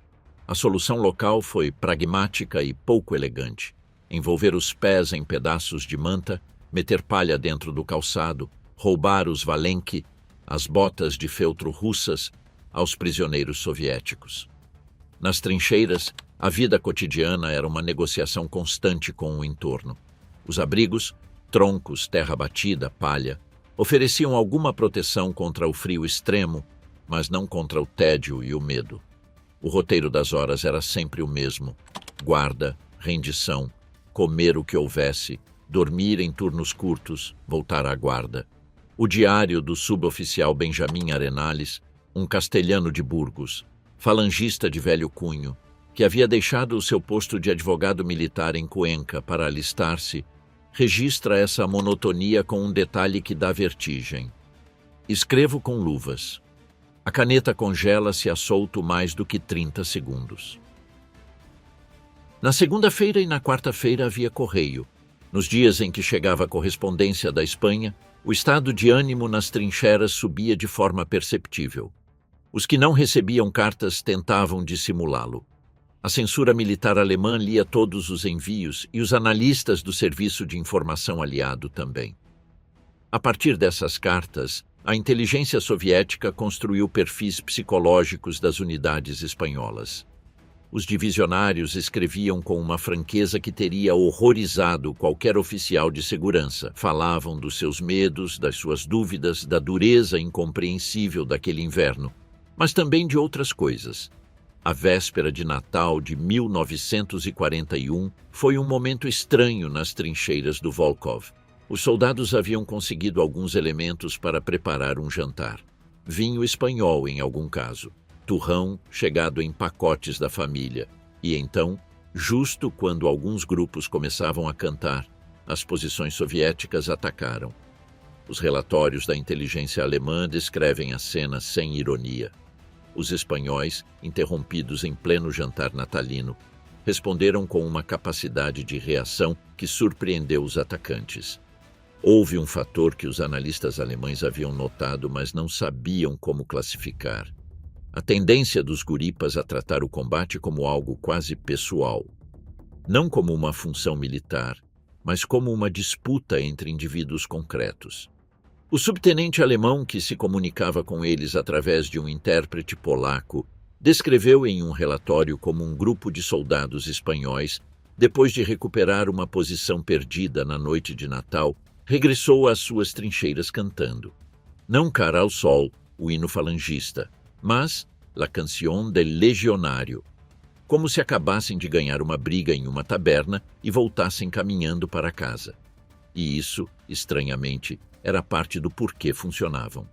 A: A solução local foi pragmática e pouco elegante: envolver os pés em pedaços de manta, meter palha dentro do calçado, roubar os valenque, as botas de feltro russas, aos prisioneiros soviéticos. Nas trincheiras, a vida cotidiana era uma negociação constante com o entorno. Os abrigos, troncos, terra batida, palha, ofereciam alguma proteção contra o frio extremo, mas não contra o tédio e o medo. O roteiro das horas era sempre o mesmo: guarda, rendição, comer o que houvesse, dormir em turnos curtos, voltar à guarda. O diário do suboficial Benjamin Arenales, um castelhano de Burgos, falangista de velho cunho, que havia deixado o seu posto de advogado militar em Cuenca para alistar-se, registra essa monotonia com um detalhe que dá vertigem. Escrevo com luvas. A caneta congela-se a solto mais do que 30 segundos. Na segunda-feira e na quarta-feira havia correio. Nos dias em que chegava a correspondência da Espanha, o estado de ânimo nas trincheiras subia de forma perceptível. Os que não recebiam cartas tentavam dissimulá-lo. A censura militar alemã lia todos os envios e os analistas do Serviço de Informação Aliado também. A partir dessas cartas, a inteligência soviética construiu perfis psicológicos das unidades espanholas. Os divisionários escreviam com uma franqueza que teria horrorizado qualquer oficial de segurança. Falavam dos seus medos, das suas dúvidas, da dureza incompreensível daquele inverno, mas também de outras coisas. A véspera de Natal de 1941 foi um momento estranho nas trincheiras do Volkhov. Os soldados haviam conseguido alguns elementos para preparar um jantar. Vinho espanhol, em algum caso. Turrão chegado em pacotes da família. E então, justo quando alguns grupos começavam a cantar, as posições soviéticas atacaram. Os relatórios da inteligência alemã descrevem a cena sem ironia. Os espanhóis, interrompidos em pleno jantar natalino, responderam com uma capacidade de reação que surpreendeu os atacantes. Houve um fator que os analistas alemães haviam notado, mas não sabiam como classificar. A tendência dos guripas a tratar o combate como algo quase pessoal. Não como uma função militar, mas como uma disputa entre indivíduos concretos. O subtenente alemão, que se comunicava com eles através de um intérprete polaco, descreveu em um relatório como um grupo de soldados espanhóis, depois de recuperar uma posição perdida na noite de Natal, regressou às suas trincheiras cantando. Não Cara ao Sol, o hino falangista, mas La Canción del Legionário, como se acabassem de ganhar uma briga em uma taberna e voltassem caminhando para casa. E isso, estranhamente, era parte do porquê funcionavam.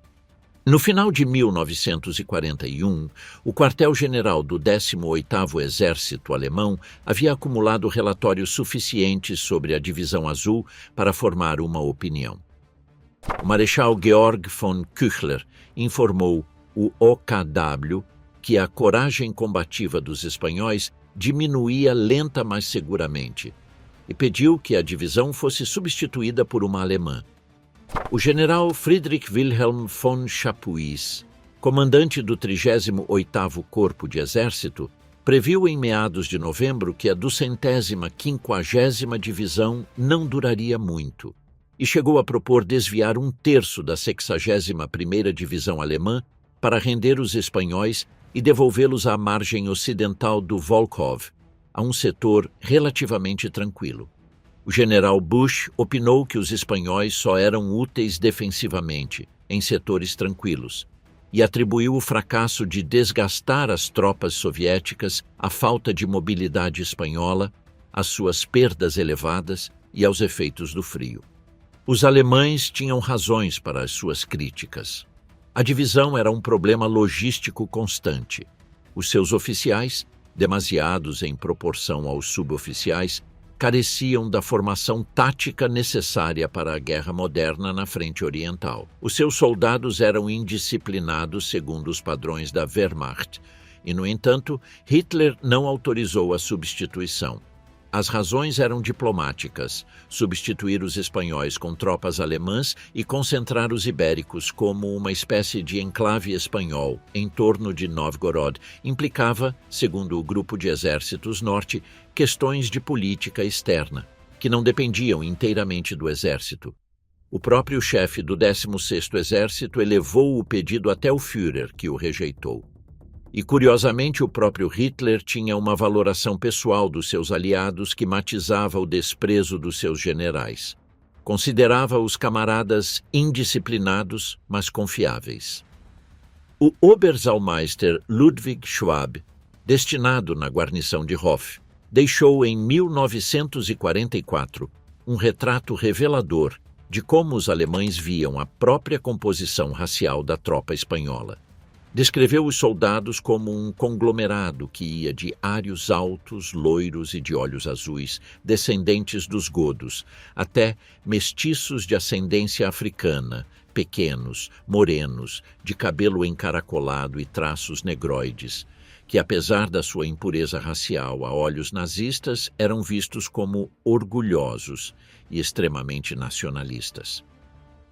A: No final de 1941, o quartel-general do 18º Exército Alemão havia acumulado relatórios suficientes sobre a Divisão Azul para formar uma opinião. O Marechal Georg von Küchler informou o OKW que a coragem combativa dos espanhóis diminuía lenta mas seguramente e pediu que a divisão fosse substituída por uma alemã. O general Friedrich Wilhelm von Chapuis, comandante do 38º Corpo de Exército, previu em meados de novembro que a 250ª Divisão não duraria muito e chegou a propor desviar um terço da 61ª Divisão Alemã para render os espanhóis e devolvê-los à margem ocidental do Volkhov, a um setor relativamente tranquilo. O general Busch opinou que os espanhóis só eram úteis defensivamente, em setores tranquilos, e atribuiu o fracasso de desgastar as tropas soviéticas à falta de mobilidade espanhola, às suas perdas elevadas e aos efeitos do frio. Os alemães tinham razões para as suas críticas. A divisão era um problema logístico constante. Os seus oficiais, demasiados em proporção aos suboficiais, careciam da formação tática necessária para a guerra moderna na frente oriental. Os seus soldados eram indisciplinados segundo os padrões da Wehrmacht, e, no entanto, Hitler não autorizou a substituição. As razões eram diplomáticas: substituir os espanhóis com tropas alemãs e concentrar os ibéricos como uma espécie de enclave espanhol em torno de Novgorod implicava, segundo o Grupo de Exércitos Norte, questões de política externa, que não dependiam inteiramente do exército. O próprio chefe do 16º Exército elevou o pedido até o Führer, que o rejeitou. E, curiosamente, o próprio Hitler tinha uma valoração pessoal dos seus aliados que matizava o desprezo dos seus generais. Considerava os camaradas indisciplinados, mas confiáveis. O Oberzalmeister Ludwig Schwab, destinado na guarnição de Hof, deixou em 1944 um retrato revelador de como os alemães viam a própria composição racial da tropa espanhola. Descreveu os soldados como um conglomerado que ia de ários altos, loiros e de olhos azuis, descendentes dos godos, até mestiços de ascendência africana, pequenos, morenos, de cabelo encaracolado e traços negroides, que apesar da sua impureza racial a olhos nazistas, eram vistos como orgulhosos e extremamente nacionalistas.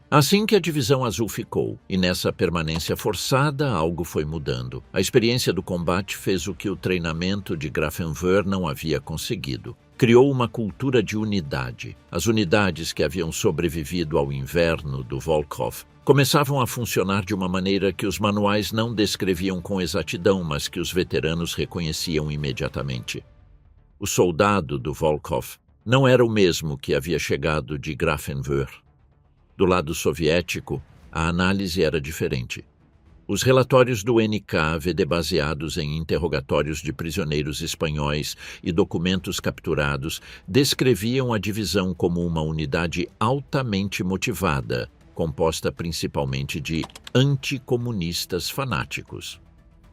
A: Assim que a Divisão Azul ficou, e nessa permanência forçada, algo foi mudando. A experiência do combate fez o que o treinamento de Grafenwöhr não havia conseguido. Criou uma cultura de unidade. As unidades que haviam sobrevivido ao inverno do Volkhof começavam a funcionar de uma maneira que os manuais não descreviam com exatidão, mas que os veteranos reconheciam imediatamente. O soldado do Volkhof não era o mesmo que havia chegado de Grafenwöhr. Do lado soviético, a análise era diferente. Os relatórios do NKVD, baseados em interrogatórios de prisioneiros espanhóis e documentos capturados, descreviam a divisão como uma unidade altamente motivada, composta principalmente de anticomunistas fanáticos.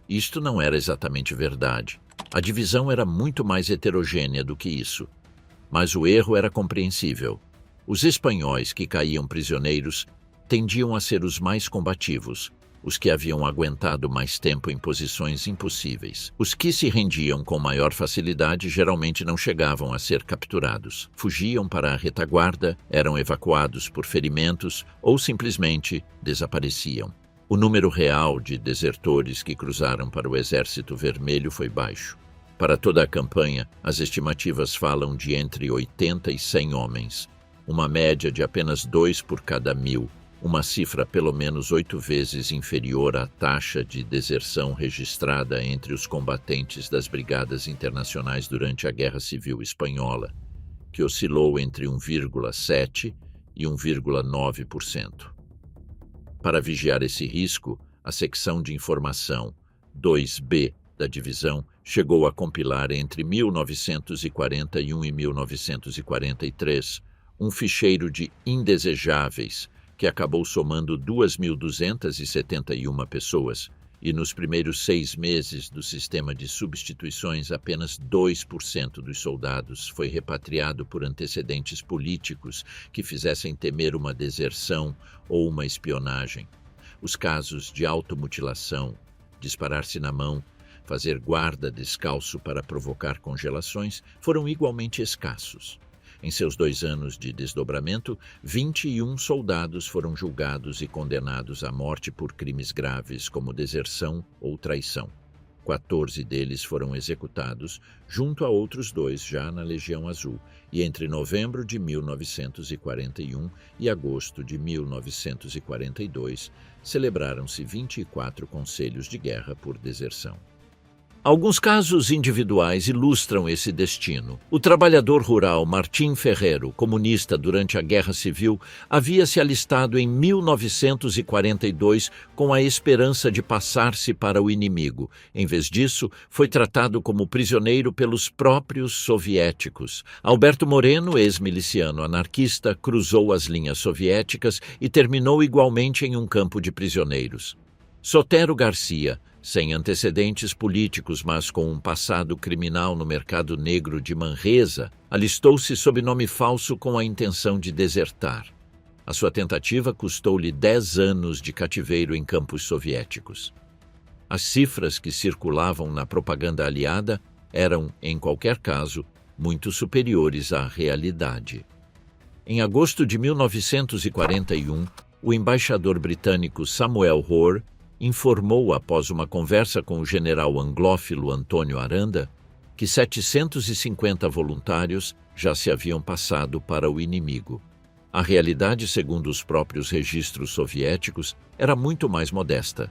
A: Isto não era exatamente verdade. A divisão era muito mais heterogênea do que isso. Mas o erro era compreensível. Os espanhóis que caíam prisioneiros tendiam a ser os mais combativos, os que haviam aguentado mais tempo em posições impossíveis. Os que se rendiam com maior facilidade geralmente não chegavam a ser capturados. Fugiam para a retaguarda, eram evacuados por ferimentos ou simplesmente desapareciam. O número real de desertores que cruzaram para o Exército Vermelho foi baixo. Para toda a campanha, as estimativas falam de entre 80 e 100 homens. Uma média de apenas 2 por cada 1000, uma cifra pelo menos 8 vezes inferior à taxa de deserção registrada entre os combatentes das brigadas internacionais durante a Guerra Civil Espanhola, que oscilou entre 1,7% e 1,9%. Para vigiar esse risco, a secção de informação 2B da divisão chegou a compilar entre 1941 e 1943 um ficheiro de indesejáveis que acabou somando 2.271 pessoas, e nos primeiros 6 meses do sistema de substituições apenas 2% dos soldados foi repatriado por antecedentes políticos que fizessem temer uma deserção ou uma espionagem. Os casos de automutilação, disparar-se na mão, fazer guarda descalço para provocar congelações foram igualmente escassos. Em seus 2 anos de desdobramento, 21 soldados foram julgados e condenados à morte por crimes graves como deserção ou traição. 14 deles foram executados, junto a outros 2 já na Legião Azul, e entre novembro de 1941 e agosto de 1942, celebraram-se 24 conselhos de guerra por deserção. Alguns casos individuais ilustram esse destino. O trabalhador rural Martim Ferrero, comunista durante a Guerra Civil, havia se alistado em 1942 com a esperança de passar-se para o inimigo. Em vez disso, foi tratado como prisioneiro pelos próprios soviéticos. Alberto Moreno, ex-miliciano anarquista, cruzou as linhas soviéticas e terminou igualmente em um campo de prisioneiros. Sotero Garcia, sem antecedentes políticos, mas com um passado criminal no mercado negro de Manresa, alistou-se sob nome falso com a intenção de desertar. A sua tentativa custou-lhe 10 anos de cativeiro em campos soviéticos. As cifras que circulavam na propaganda aliada eram, em qualquer caso, muito superiores à realidade. Em agosto de 1941, o embaixador britânico Samuel Hoare informou, após uma conversa com o general anglófilo Antônio Aranda, que 750 voluntários já se haviam passado para o inimigo. A realidade, segundo os próprios registros soviéticos, era muito mais modesta.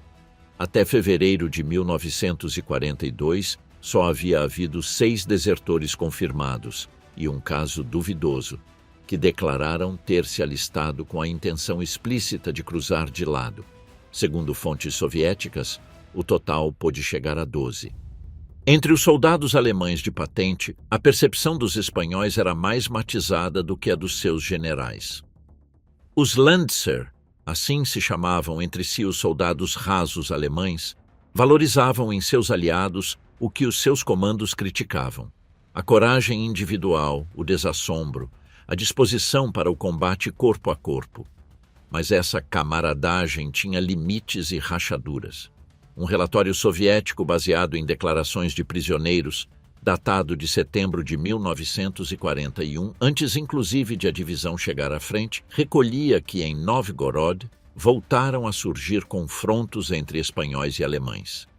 A: Até fevereiro de 1942, só havia havido 6 desertores confirmados e um caso duvidoso, que declararam ter se alistado com a intenção explícita de cruzar de lado. Segundo fontes soviéticas, o total pôde chegar a 12. Entre os soldados alemães de patente, a percepção dos espanhóis era mais matizada do que a dos seus generais. Os Landser, assim se chamavam entre si os soldados rasos alemães, valorizavam em seus aliados o que os seus comandos criticavam: a coragem individual, o desassombro, a disposição para o combate corpo a corpo. Mas essa camaradagem tinha limites e rachaduras. Um relatório soviético baseado em declarações de prisioneiros, datado de setembro de 1941, antes inclusive de a divisão chegar à frente, recolhia que em Novgorod voltaram a surgir confrontos entre espanhóis e alemães.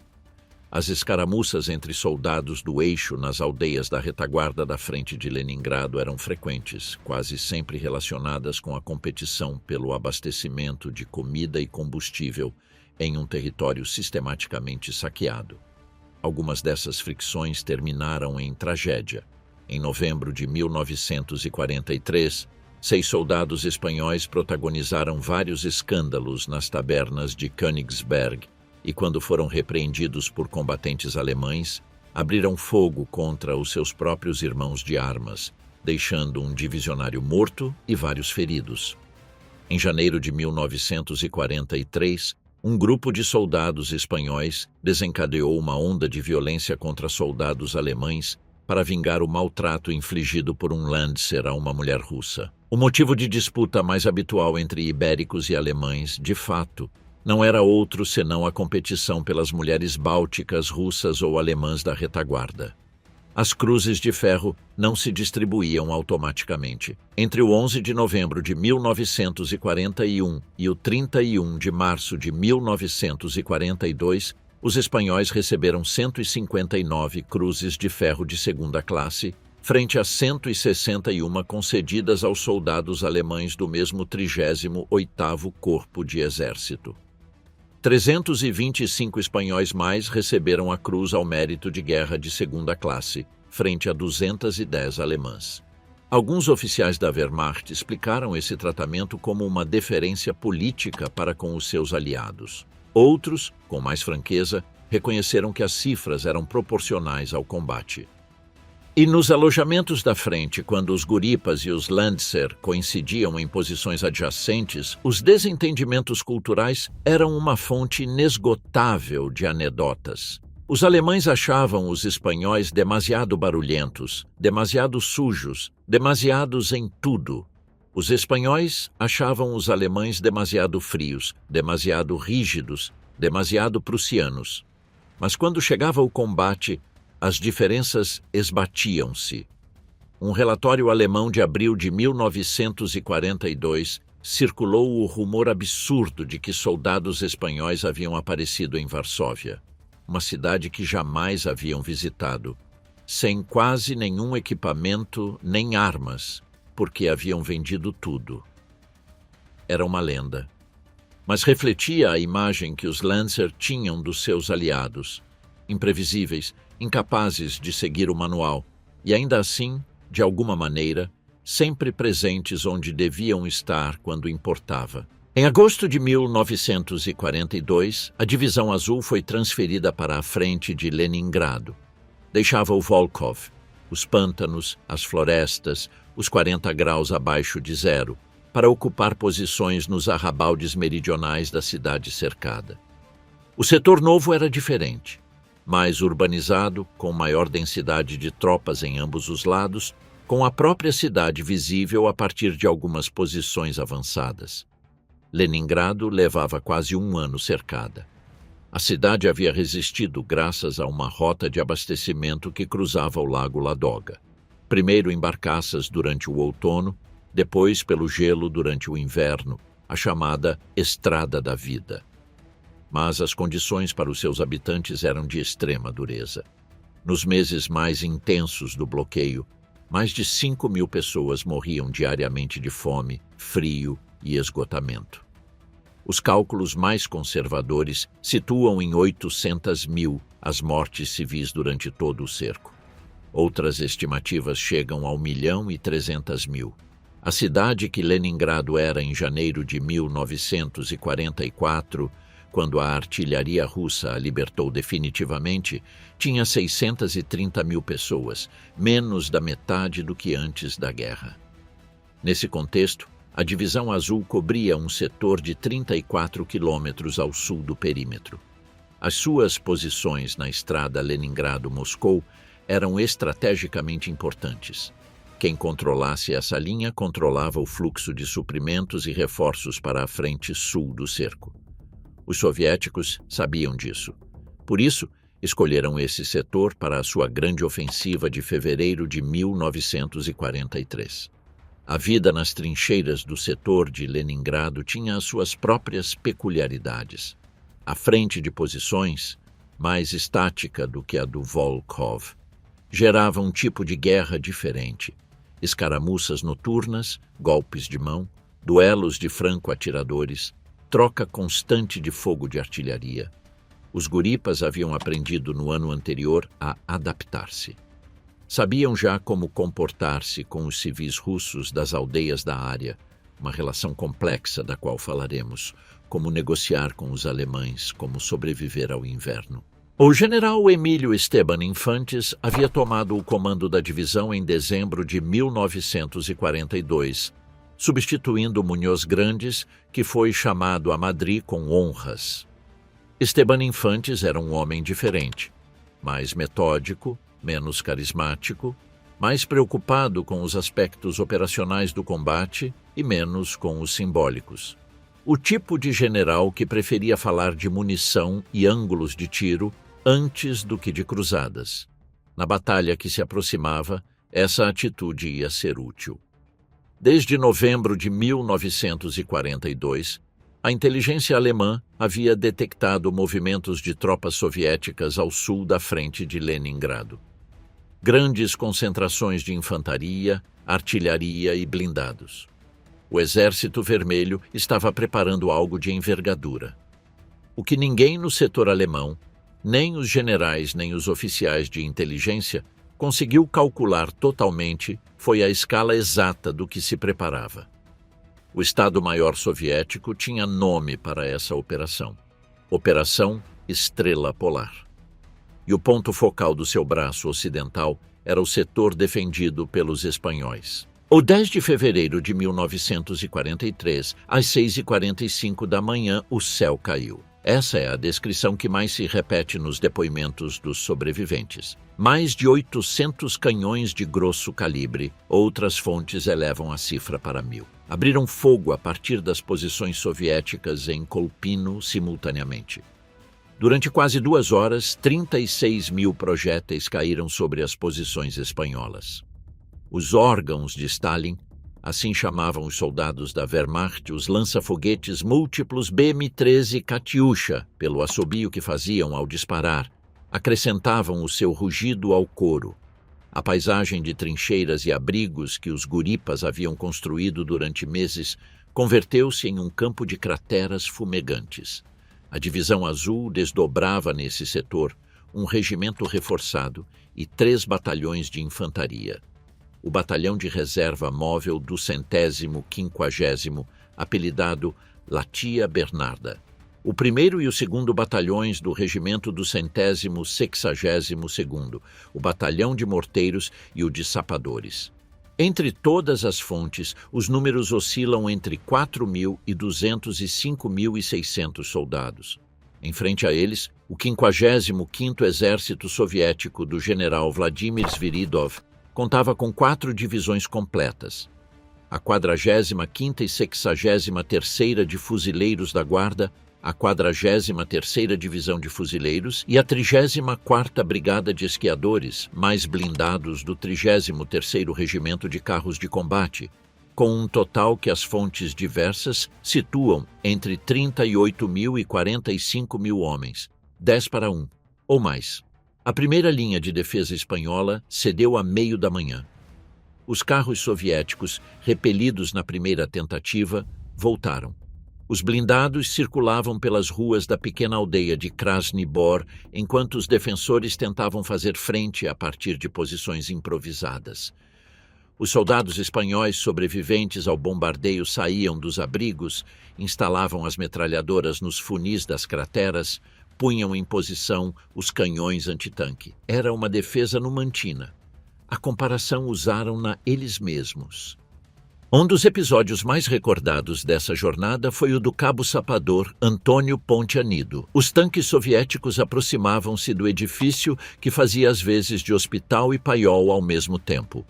A: As escaramuças entre soldados do eixo nas aldeias da retaguarda da frente de Leningrado eram frequentes, quase sempre relacionadas com a competição pelo abastecimento de comida e combustível em um território sistematicamente saqueado. Algumas dessas fricções terminaram em tragédia. Em novembro de 1943, 6 soldados espanhóis protagonizaram vários escândalos nas tabernas de Königsberg e, quando foram repreendidos por combatentes alemães, abriram fogo contra os seus próprios irmãos de armas, deixando um divisionário morto e vários feridos. Em janeiro de 1943, um grupo de soldados espanhóis desencadeou uma onda de violência contra soldados alemães para vingar o maltrato infligido por um Landser a uma mulher russa. O motivo de disputa mais habitual entre ibéricos e alemães, de fato, não era outro senão a competição pelas mulheres bálticas, russas ou alemãs da retaguarda. As cruzes de ferro não se distribuíam automaticamente. Entre o 11 de novembro de 1941 e o 31 de março de 1942, os espanhóis receberam 159 cruzes de ferro de segunda classe, frente a 161 concedidas aos soldados alemães do mesmo 38º Corpo de Exército. 325 espanhóis mais receberam a Cruz ao Mérito de Guerra de segunda classe, frente a 210 alemãs. Alguns oficiais da Wehrmacht explicaram esse tratamento como uma deferência política para com os seus aliados. Outros, com mais franqueza, reconheceram que as cifras eram proporcionais ao combate. E nos alojamentos da frente, quando os Guripas e os Landser coincidiam em posições adjacentes, os desentendimentos culturais eram uma fonte inesgotável de anedotas. Os alemães achavam os espanhóis demasiado barulhentos, demasiado sujos, demasiados em tudo. Os espanhóis achavam os alemães demasiado frios, demasiado rígidos, demasiado prussianos. Mas quando chegava o combate, as diferenças esbatiam-se. Um relatório alemão de abril de 1942 circulou o rumor absurdo de que soldados espanhóis haviam aparecido em Varsóvia, uma cidade que jamais haviam visitado, sem quase nenhum equipamento nem armas, porque haviam vendido tudo. Era uma lenda, mas refletia a imagem que os Landser tinham dos seus aliados, imprevisíveis, incapazes de seguir o manual, e ainda assim, de alguma maneira, sempre presentes onde deviam estar quando importava. Em agosto de 1942, a Divisão Azul foi transferida para a frente de Leningrado. Deixava o Volkhov, os pântanos, as florestas, os 40 graus abaixo de zero, para ocupar posições nos arrabaldes meridionais da cidade cercada. O setor novo era diferente. Mais urbanizado, com maior densidade de tropas em ambos os lados, com a própria cidade visível a partir de algumas posições avançadas. Leningrado levava quase um ano cercada. A cidade havia resistido graças a uma rota de abastecimento que cruzava o lago Ladoga. Primeiro em barcaças durante o outono, depois pelo gelo durante o inverno, a chamada Estrada da Vida. Mas as condições para os seus habitantes eram de extrema dureza. Nos meses mais intensos do bloqueio, mais de 5.000 pessoas morriam diariamente de fome, frio e esgotamento. Os cálculos mais conservadores situam em 800.000 as mortes civis durante todo o cerco. Outras estimativas chegam a 1.300.000. A cidade que Leningrado era em janeiro de 1944 quando a artilharia russa a libertou definitivamente, tinha 630 mil pessoas, menos da metade do que antes da guerra. Nesse contexto, a Divisão Azul cobria um setor de 34 quilômetros ao sul do perímetro. As suas posições na estrada Leningrado-Moscou eram estrategicamente importantes. Quem controlasse essa linha controlava o fluxo de suprimentos e reforços para a frente sul do cerco. Os soviéticos sabiam disso. Por isso, escolheram esse setor para a sua grande ofensiva de fevereiro de 1943. A vida nas trincheiras do setor de Leningrado tinha as suas próprias peculiaridades. A frente de posições, mais estática do que a do Volkhov, gerava um tipo de guerra diferente. Escaramuças noturnas, golpes de mão, duelos de franco-atiradores, troca constante de fogo de artilharia. Os guripas haviam aprendido no ano anterior a adaptar-se. Sabiam já como comportar-se com os civis russos das aldeias da área, uma relação complexa da qual falaremos, como negociar com os alemães, como sobreviver ao inverno. O general Emílio Esteban Infantes havia tomado o comando da divisão em dezembro de 1942, substituindo Muñoz Grandes, que foi chamado a Madrid com honras. Esteban Infantes era um homem diferente, mais metódico, menos carismático, mais preocupado com os aspectos operacionais do combate e menos com os simbólicos. O tipo de general que preferia falar de munição e ângulos de tiro antes do que de cruzadas. Na batalha que se aproximava, essa atitude ia ser útil. Desde novembro de 1942, a inteligência alemã havia detectado movimentos de tropas soviéticas ao sul da frente de Leningrado. Grandes concentrações de infantaria, artilharia e blindados. O Exército Vermelho estava preparando algo de envergadura. O que ninguém no setor alemão, nem os generais nem os oficiais de inteligência, conseguiu calcular totalmente foi a escala exata do que se preparava. O Estado-Maior soviético tinha nome para essa operação: Operação Estrela Polar. E o ponto focal do seu braço ocidental era o setor defendido pelos espanhóis. O 10 de fevereiro de 1943, às 6h45 da manhã, o céu caiu. Essa é a descrição que mais se repete nos depoimentos dos sobreviventes. Mais de 800 canhões de grosso calibre, outras fontes elevam a cifra para 1000. Abriram fogo a partir das posições soviéticas em Kolpino simultaneamente. Durante quase 2 horas, 36 mil projéteis caíram sobre as posições espanholas. Os órgãos de Stalin, assim chamavam os soldados da Wehrmacht, os lança-foguetes múltiplos BM-13 Katyusha, pelo assobio que faziam ao disparar, acrescentavam o seu rugido ao coro. A paisagem de trincheiras e abrigos que os guripas haviam construído durante meses converteu-se em um campo de crateras fumegantes. A Divisão Azul desdobrava nesse setor um regimento reforçado e 3 batalhões de infantaria. O Batalhão de Reserva Móvel do 150º, apelidado Latia Bernarda. O 1º e o 2º Batalhões do Regimento do 160º, o Batalhão de Morteiros e o de Sapadores. Entre todas as fontes, os números oscilam entre 4.000 e 205.600 soldados. Em frente a eles, o 55º Exército Soviético do general Vladimir Sviridov contava com 4 divisões completas. A 45ª e 63ª de Fuzileiros da Guarda, a 43ª Divisão de Fuzileiros e a 34ª Brigada de Esquiadores, mais blindados do 33º Regimento de Carros de Combate, com um total que as fontes diversas situam entre 38.000 e 45.000 homens, 10 para 1, ou mais. A primeira linha de defesa espanhola cedeu a meio da manhã. Os carros soviéticos, repelidos na primeira tentativa, voltaram. Os blindados circulavam pelas ruas da pequena aldeia de Krasny Bor, enquanto os defensores tentavam fazer frente a partir de posições improvisadas. Os soldados espanhóis sobreviventes ao bombardeio saíam dos abrigos, instalavam as metralhadoras nos funis das crateras, punham em posição os canhões antitanque. Era uma defesa numantina. A comparação usaram-na eles mesmos. Um dos episódios mais recordados dessa jornada foi o do cabo sapador Antônio Ponte Anido. Os tanques soviéticos aproximavam-se do edifício que fazia as vezes de hospital e paiol ao mesmo tempo.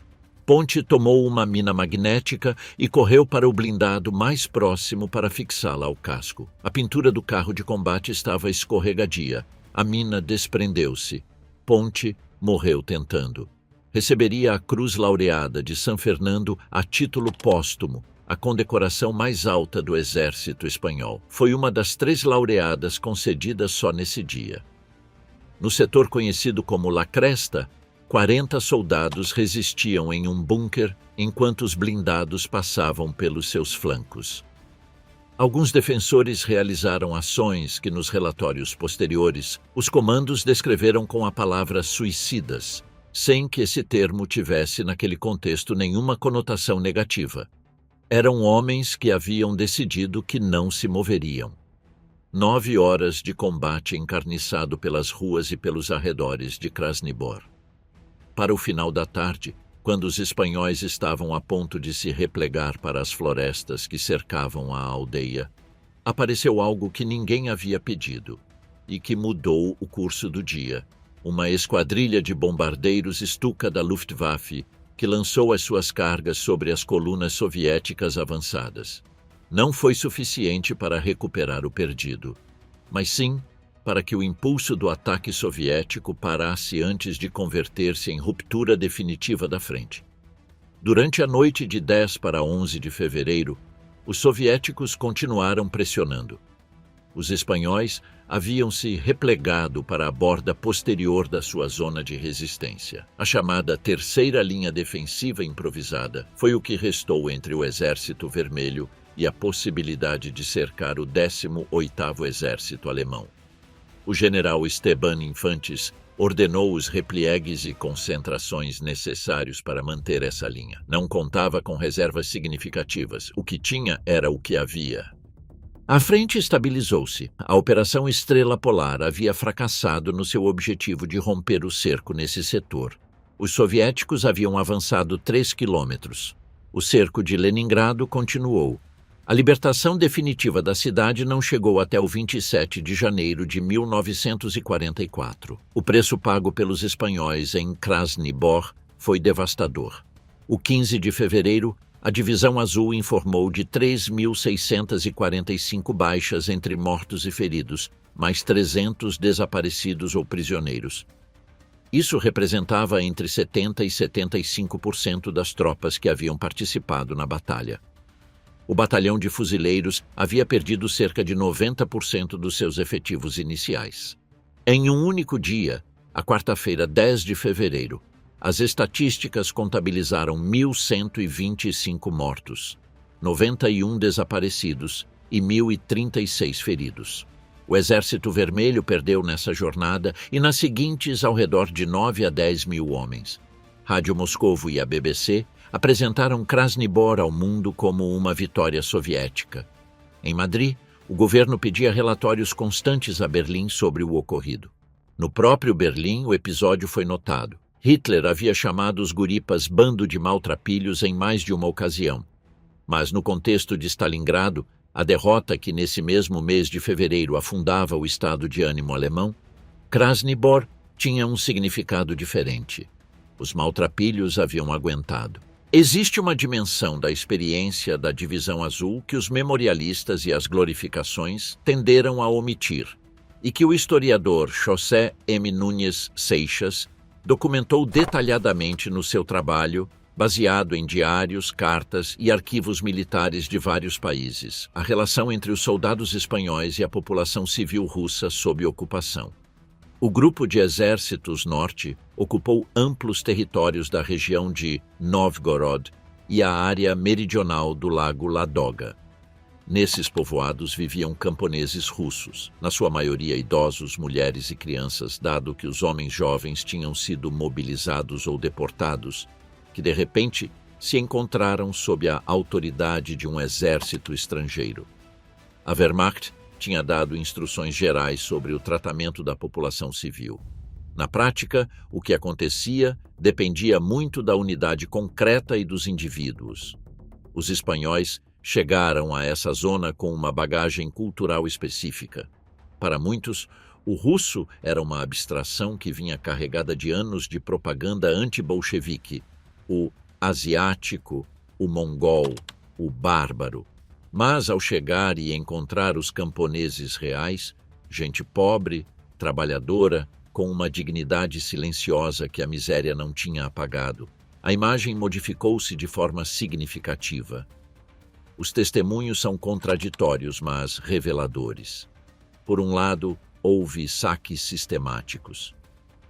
A: Ponte tomou uma mina magnética e correu para o blindado mais próximo para fixá-la ao casco. A pintura do carro de combate estava escorregadia. A mina desprendeu-se. Ponte morreu tentando. Receberia a Cruz Laureada de São Fernando a título póstumo, a condecoração mais alta do exército espanhol. Foi uma das 3 laureadas concedidas só nesse dia. No setor conhecido como La Cresta, 40 soldados resistiam em um bunker enquanto os blindados passavam pelos seus flancos. Alguns defensores realizaram ações que, nos relatórios posteriores, os comandos descreveram com a palavra suicidas, sem que esse termo tivesse naquele contexto nenhuma conotação negativa. Eram homens que haviam decidido que não se moveriam. 9 horas de combate encarniçado pelas ruas e pelos arredores de Krasnibor. Para o final da tarde, quando os espanhóis estavam a ponto de se replegar para as florestas que cercavam a aldeia, apareceu algo que ninguém havia pedido e que mudou o curso do dia. Uma esquadrilha de bombardeiros Stuka da Luftwaffe que lançou as suas cargas sobre as colunas soviéticas avançadas. Não foi suficiente para recuperar o perdido, mas sim para que o impulso do ataque soviético parasse antes de converter-se em ruptura definitiva da frente. Durante a noite de 10 para 11 de fevereiro, os soviéticos continuaram pressionando. Os espanhóis haviam se replegado para a borda posterior da sua zona de resistência. A chamada terceira linha defensiva improvisada foi o que restou entre o Exército Vermelho e a possibilidade de cercar o 18º Exército Alemão. O general Esteban Infantes ordenou os repliegues e concentrações necessários para manter essa linha. Não contava com reservas significativas. O que tinha era o que havia. A frente estabilizou-se. A Operação Estrela Polar havia fracassado no seu objetivo de romper o cerco nesse setor. Os soviéticos haviam avançado 3 quilômetros. O cerco de Leningrado continuou. A libertação definitiva da cidade não chegou até o 27 de janeiro de 1944. O preço pago pelos espanhóis em Krasnibor foi devastador. O 15 de fevereiro, a Divisão Azul informou de 3.645 baixas entre mortos e feridos, mais 300 desaparecidos ou prisioneiros. Isso representava entre 70% e 75% das tropas que haviam participado na batalha. O batalhão de fuzileiros havia perdido cerca de 90% dos seus efetivos iniciais. Em um único dia, a quarta-feira, 10 de fevereiro, as estatísticas contabilizaram 1.125 mortos, 91 desaparecidos e 1.036 feridos. O Exército Vermelho perdeu nessa jornada e nas seguintes ao redor de 9 a 10 mil homens. Rádio Moscovo e a BBC apresentaram Krasnibor ao mundo como uma vitória soviética. Em Madrid, o governo pedia relatórios constantes a Berlim sobre o ocorrido. No próprio Berlim, o episódio foi notado. Hitler havia chamado os guripas bando de maltrapilhos em mais de uma ocasião. Mas no contexto de Stalingrado, a derrota que nesse mesmo mês de fevereiro afundava o estado de ânimo alemão, Krasnibor tinha um significado diferente. Os maltrapilhos haviam aguentado. Existe uma dimensão da experiência da Divisão Azul que os memorialistas e as glorificações tenderam a omitir, e que o historiador José M. Núñez Seixas documentou detalhadamente no seu trabalho, baseado em diários, cartas e arquivos militares de vários países, a relação entre os soldados espanhóis e a população civil russa sob ocupação. O Grupo de Exércitos Norte ocupou amplos territórios da região de Novgorod e a área meridional do lago Ladoga. Nesses povoados viviam camponeses russos, na sua maioria idosos, mulheres e crianças, dado que os homens jovens tinham sido mobilizados ou deportados, que de repente se encontraram sob a autoridade de um exército estrangeiro. A Wehrmacht tinha dado instruções gerais sobre o tratamento da população civil. Na prática, o que acontecia dependia muito da unidade concreta e dos indivíduos. Os espanhóis chegaram a essa zona com uma bagagem cultural específica. Para muitos, o russo era uma abstração que vinha carregada de anos de propaganda anti-bolchevique, o asiático, o mongol, o bárbaro. Mas, ao chegar e encontrar os camponeses reais, gente pobre, trabalhadora, com uma dignidade silenciosa que a miséria não tinha apagado, a imagem modificou-se de forma significativa. Os testemunhos são contraditórios, mas reveladores. Por um lado, houve saques sistemáticos.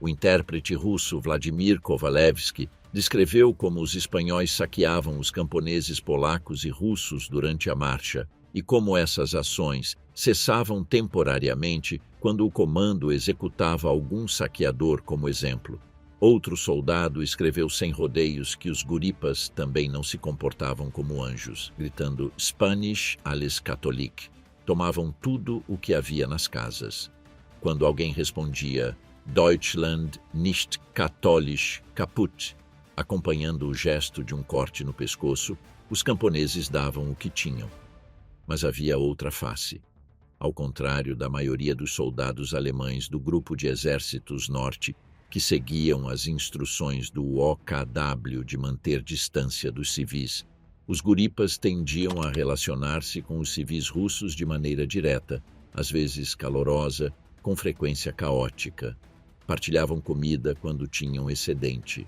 A: O intérprete russo Vladimir Kovalevsky descreveu como os espanhóis saqueavam os camponeses polacos e russos durante a marcha e como essas ações cessavam temporariamente quando o comando executava algum saqueador como exemplo. Outro soldado escreveu sem rodeios que os guripas também não se comportavam como anjos, gritando Spanish alles Catholic. Tomavam tudo o que havia nas casas. Quando alguém respondia Deutschland nicht katholisch kaputt, acompanhando o gesto de um corte no pescoço, os camponeses davam o que tinham. Mas havia outra face. Ao contrário da maioria dos soldados alemães do grupo de exércitos norte, que seguiam as instruções do OKW de manter distância dos civis, os guripas tendiam a relacionar-se com os civis russos de maneira direta, às vezes calorosa, com frequência caótica. Partilhavam comida quando tinham excedente.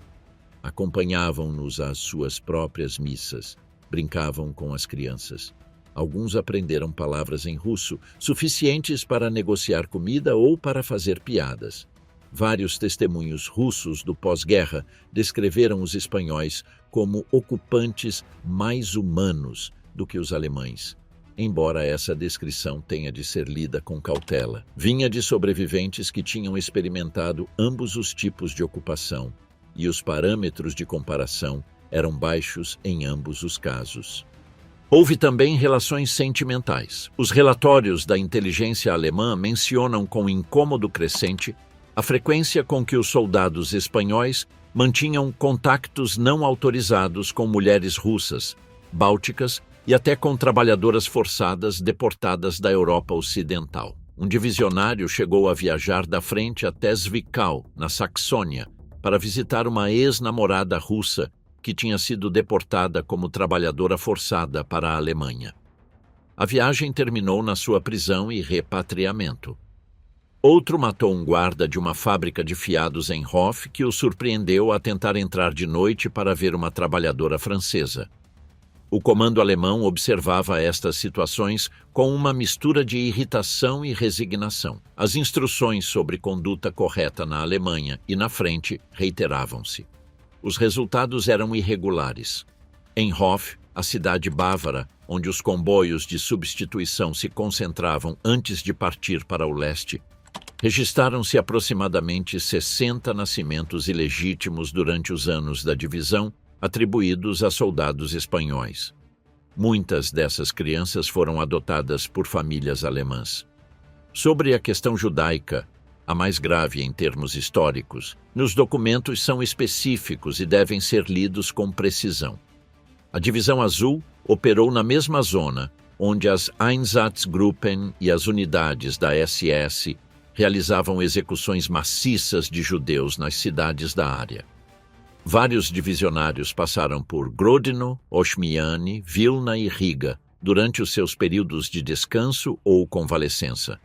A: Acompanhavam-nos às suas próprias missas, brincavam com as crianças. Alguns aprenderam palavras em russo, suficientes para negociar comida ou para fazer piadas. Vários testemunhos russos do pós-guerra descreveram os espanhóis como ocupantes mais humanos do que os alemães, embora essa descrição tenha de ser lida com cautela. Vinha de sobreviventes que tinham experimentado ambos os tipos de ocupação, e os parâmetros de comparação eram baixos em ambos os casos. Houve também relações sentimentais. Os relatórios da inteligência alemã mencionam com incômodo crescente a frequência com que os soldados espanhóis mantinham contactos não autorizados com mulheres russas, bálticas e até com trabalhadoras forçadas deportadas da Europa Ocidental. Um divisionário chegou a viajar da frente até Zwickau, na Saxônia, para visitar uma ex-namorada russa que tinha sido deportada como trabalhadora forçada para a Alemanha. A viagem terminou na sua prisão e repatriamento. Outro matou um guarda de uma fábrica de fiados em Hof que o surpreendeu a tentar entrar de noite para ver uma trabalhadora francesa. O comando alemão observava estas situações com uma mistura de irritação e resignação. As instruções sobre conduta correta na Alemanha e na frente reiteravam-se. Os resultados eram irregulares. Em Hof, a cidade bávara, onde os comboios de substituição se concentravam antes de partir para o leste, registaram-se aproximadamente 60 nascimentos ilegítimos durante os anos da divisão, atribuídos a soldados espanhóis. Muitas dessas crianças foram adotadas por famílias alemãs. Sobre a questão judaica, a mais grave em termos históricos, nos documentos são específicos e devem ser lidos com precisão. A Divisão Azul operou na mesma zona, onde as Einsatzgruppen e as unidades da SS realizavam execuções maciças de judeus nas cidades da área. Vários divisionários passaram por Grodno, Ośmiany, Vilna e Riga durante os seus períodos de descanso ou convalescença.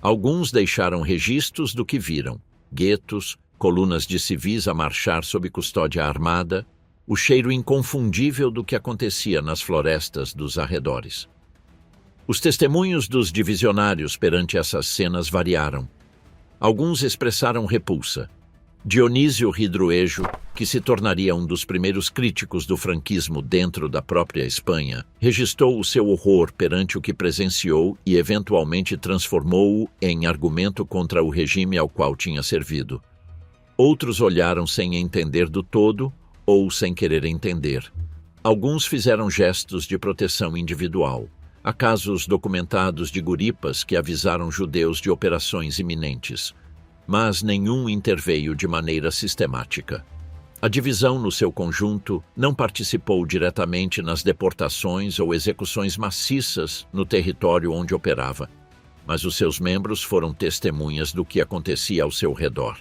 A: Alguns deixaram registros do que viram: guetos, colunas de civis a marchar sob custódia armada, o cheiro inconfundível do que acontecia nas florestas dos arredores. Os testemunhos dos divisionários perante essas cenas variaram. Alguns expressaram repulsa. Dionísio Ridruejo, que se tornaria um dos primeiros críticos do franquismo dentro da própria Espanha, registrou o seu horror perante o que presenciou e eventualmente transformou-o em argumento contra o regime ao qual tinha servido. Outros olharam sem entender do todo ou sem querer entender. Alguns fizeram gestos de proteção individual. Há casos documentados de guripas que avisaram judeus de operações iminentes, mas nenhum interveio de maneira sistemática. A divisão, no seu conjunto, não participou diretamente nas deportações ou execuções maciças no território onde operava, mas os seus membros foram testemunhas do que acontecia ao seu redor.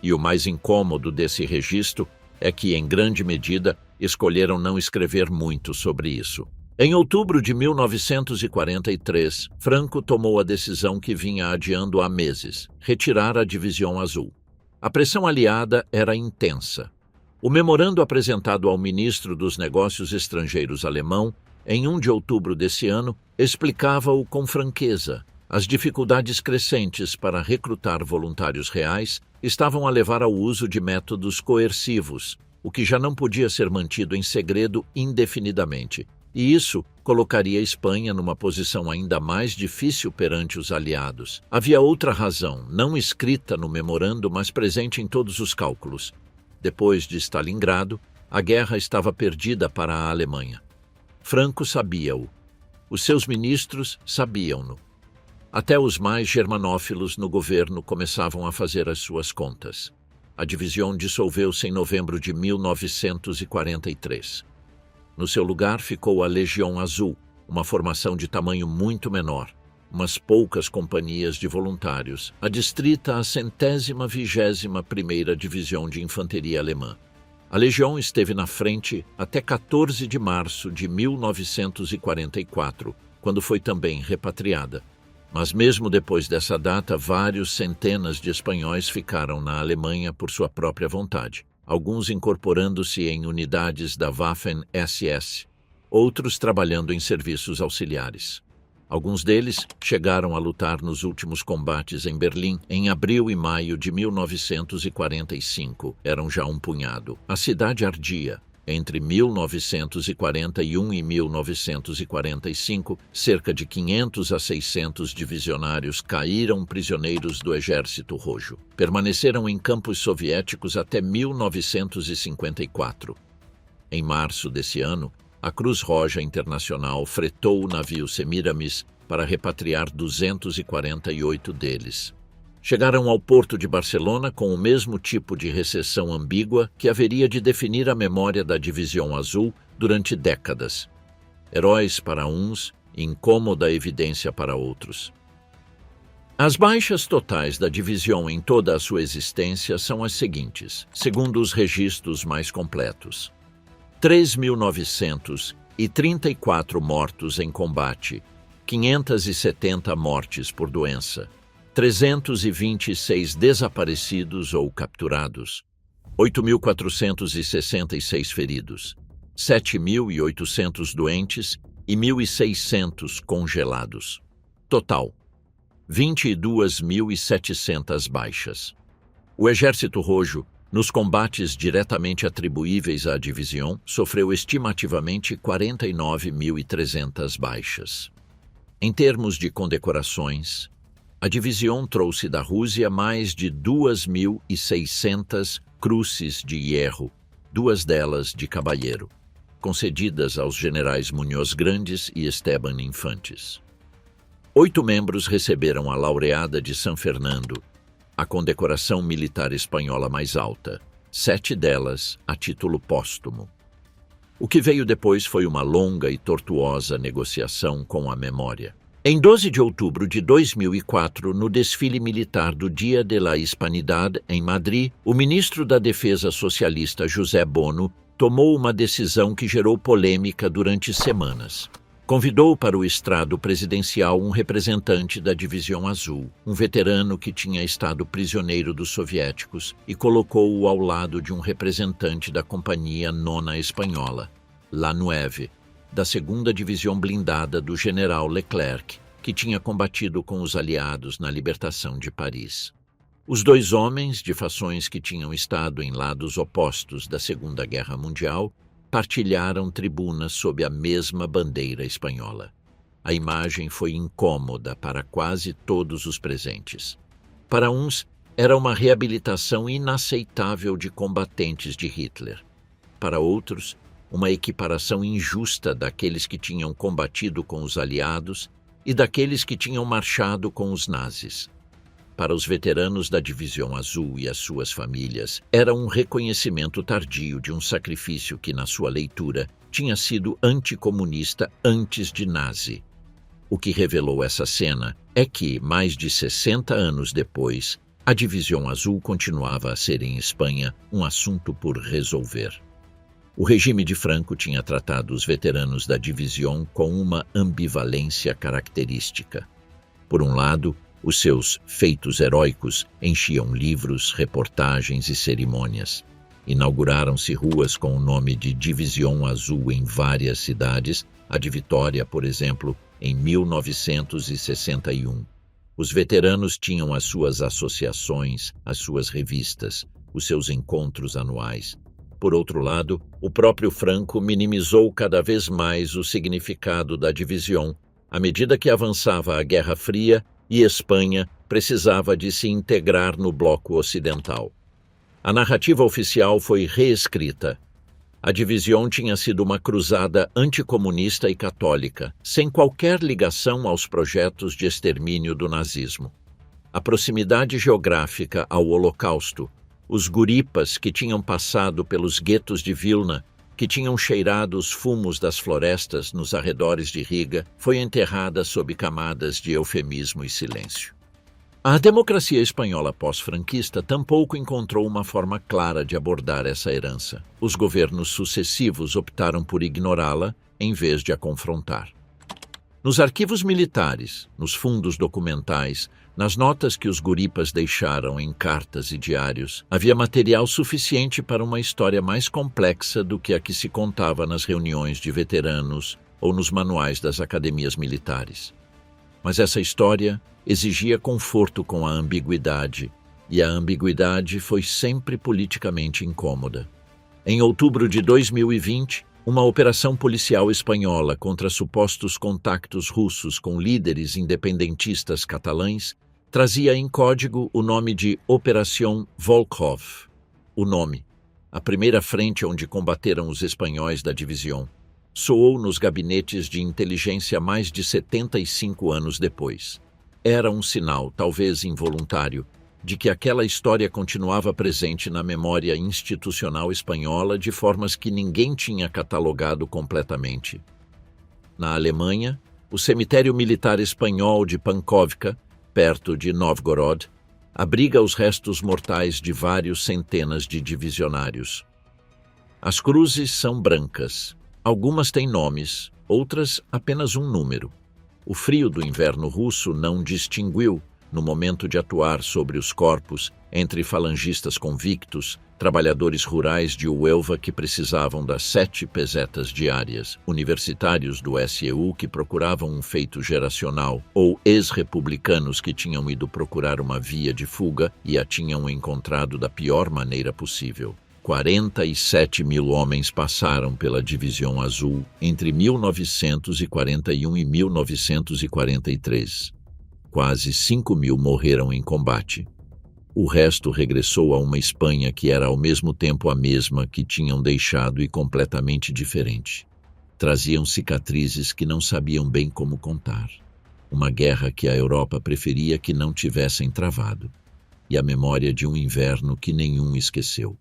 A: E o mais incômodo desse registro é que, em grande medida, escolheram não escrever muito sobre isso. Em outubro de 1943, Franco tomou a decisão que vinha adiando há meses: retirar a Divisão Azul. A pressão aliada era intensa. O memorando apresentado ao ministro dos Negócios Estrangeiros alemão, em 1 de outubro desse ano, explicava-o com franqueza. As dificuldades crescentes para recrutar voluntários reais estavam a levar ao uso de métodos coercivos, o que já não podia ser mantido em segredo indefinidamente. E isso colocaria a Espanha numa posição ainda mais difícil perante os aliados. Havia outra razão, não escrita no memorando, mas presente em todos os cálculos. Depois de Stalingrado, a guerra estava perdida para a Alemanha. Franco sabia-o. Os seus ministros sabiam-no. Até os mais germanófilos no governo começavam a fazer as suas contas. A divisão dissolveu-se em novembro de 1943. No seu lugar ficou a Legião Azul, uma formação de tamanho muito menor, umas poucas companhias de voluntários, adstrita à 121ª Divisão de Infantaria Alemã. A Legião esteve na frente até 14 de março de 1944, quando foi também repatriada. Mas mesmo depois dessa data, vários centenas de espanhóis ficaram na Alemanha por sua própria vontade, alguns incorporando-se em unidades da Waffen-SS, outros trabalhando em serviços auxiliares. Alguns deles chegaram a lutar nos últimos combates em Berlim em abril e maio de 1945. Eram já um punhado. A cidade ardia. Entre 1941 e 1945, cerca de 500 a 600 divisionários caíram prisioneiros do Exército Roxo. Permaneceram em campos soviéticos até 1954. Em março desse ano, a Cruz Roja Internacional fretou o navio Semiramis para repatriar 248 deles. Chegaram ao porto de Barcelona com o mesmo tipo de recessão ambígua que haveria de definir a memória da Divisão Azul durante décadas. Heróis para uns, incômoda evidência para outros. As baixas totais da divisão em toda a sua existência são as seguintes, segundo os registros mais completos: 3.934 mortos em combate, 570 mortes por doença, 326 desaparecidos ou capturados, 8.466 feridos, 7.800 doentes e 1.600 congelados. Total, 22.700 baixas. O Exército Roxo, nos combates diretamente atribuíveis à divisão, sofreu estimativamente 49.300 baixas. Em termos de condecorações, a divisão trouxe da Rússia mais de 2.600 Cruces de Hierro, 2 delas de cabalheiro, concedidas aos generais Muñoz Grandes e Esteban Infantes. 8 membros receberam a Laureada de San Fernando, a condecoração militar espanhola mais alta, 7 delas a título póstumo. O que veio depois foi uma longa e tortuosa negociação com a memória. Em 12 de outubro de 2004, no desfile militar do Dia de la Hispanidad, em Madrid, o ministro da Defesa socialista José Bono tomou uma decisão que gerou polêmica durante semanas. Convidou para o estrado presidencial um representante da Divisão Azul, um veterano que tinha estado prisioneiro dos soviéticos, e colocou-o ao lado de um representante da Companhia Nona Espanhola, La Nueve, da 2ª Divisão Blindada do general Leclerc, que tinha combatido com os aliados na libertação de Paris. Os 2 homens, de fações que tinham estado em lados opostos da Segunda Guerra Mundial, partilharam tribunas sob a mesma bandeira espanhola. A imagem foi incômoda para quase todos os presentes. Para uns, era uma reabilitação inaceitável de combatentes de Hitler. Para outros, uma equiparação injusta daqueles que tinham combatido com os aliados e daqueles que tinham marchado com os nazis. Para os veteranos da Divisão Azul e as suas famílias, era um reconhecimento tardio de um sacrifício que, na sua leitura, tinha sido anticomunista antes de nazi. O que revelou essa cena é que, mais de 60 anos depois, a Divisão Azul continuava a ser em Espanha um assunto por resolver. O regime de Franco tinha tratado os veteranos da Divisão com uma ambivalência característica. Por um lado, os seus feitos heróicos enchiam livros, reportagens e cerimônias. Inauguraram-se ruas com o nome de Divisão Azul em várias cidades, a de Vitória, por exemplo, em 1961. Os veteranos tinham as suas associações, as suas revistas, os seus encontros anuais. Por outro lado, o próprio Franco minimizou cada vez mais o significado da divisão, à medida que avançava a Guerra Fria e Espanha precisava de se integrar no bloco ocidental. A narrativa oficial foi reescrita. A divisão tinha sido uma cruzada anticomunista e católica, sem qualquer ligação aos projetos de extermínio do nazismo. A proximidade geográfica ao Holocausto, os guripas que tinham passado pelos guetos de Vilna, que tinham cheirado os fumos das florestas nos arredores de Riga, foi enterrada sob camadas de eufemismo e silêncio. A democracia espanhola pós-franquista tampouco encontrou uma forma clara de abordar essa herança. Os governos sucessivos optaram por ignorá-la em vez de a confrontar. Nos arquivos militares, nos fundos documentais, nas notas que os guripas deixaram em cartas e diários, havia material suficiente para uma história mais complexa do que a que se contava nas reuniões de veteranos ou nos manuais das academias militares. Mas essa história exigia conforto com a ambiguidade, e a ambiguidade foi sempre politicamente incômoda. Em outubro de 2020, uma operação policial espanhola contra supostos contactos russos com líderes independentistas catalães trazia em código o nome de Operação Volkhov. O nome, a primeira frente onde combateram os espanhóis da divisão, soou nos gabinetes de inteligência mais de 75 anos depois. Era um sinal, talvez involuntário, de que aquela história continuava presente na memória institucional espanhola de formas que ninguém tinha catalogado completamente. Na Alemanha, o cemitério militar espanhol de Pankovka, perto de Novgorod, abriga os restos mortais de vários centenas de divisionários. As cruzes são brancas. Algumas têm nomes, outras apenas um número. O frio do inverno russo não distinguiu, no momento de atuar sobre os corpos, entre falangistas convictos, trabalhadores rurais de Huelva que precisavam das 7 pesetas diárias, universitários do SEU que procuravam um feito geracional, ou ex-republicanos que tinham ido procurar uma via de fuga e a tinham encontrado da pior maneira possível. 47 mil homens passaram pela Divisão Azul entre 1941 e 1943. Quase 5 mil morreram em combate. O resto regressou a uma Espanha que era ao mesmo tempo a mesma que tinham deixado e completamente diferente. Traziam cicatrizes que não sabiam bem como contar. Uma guerra que a Europa preferia que não tivessem travado. E a memória de um inverno que nenhum esqueceu.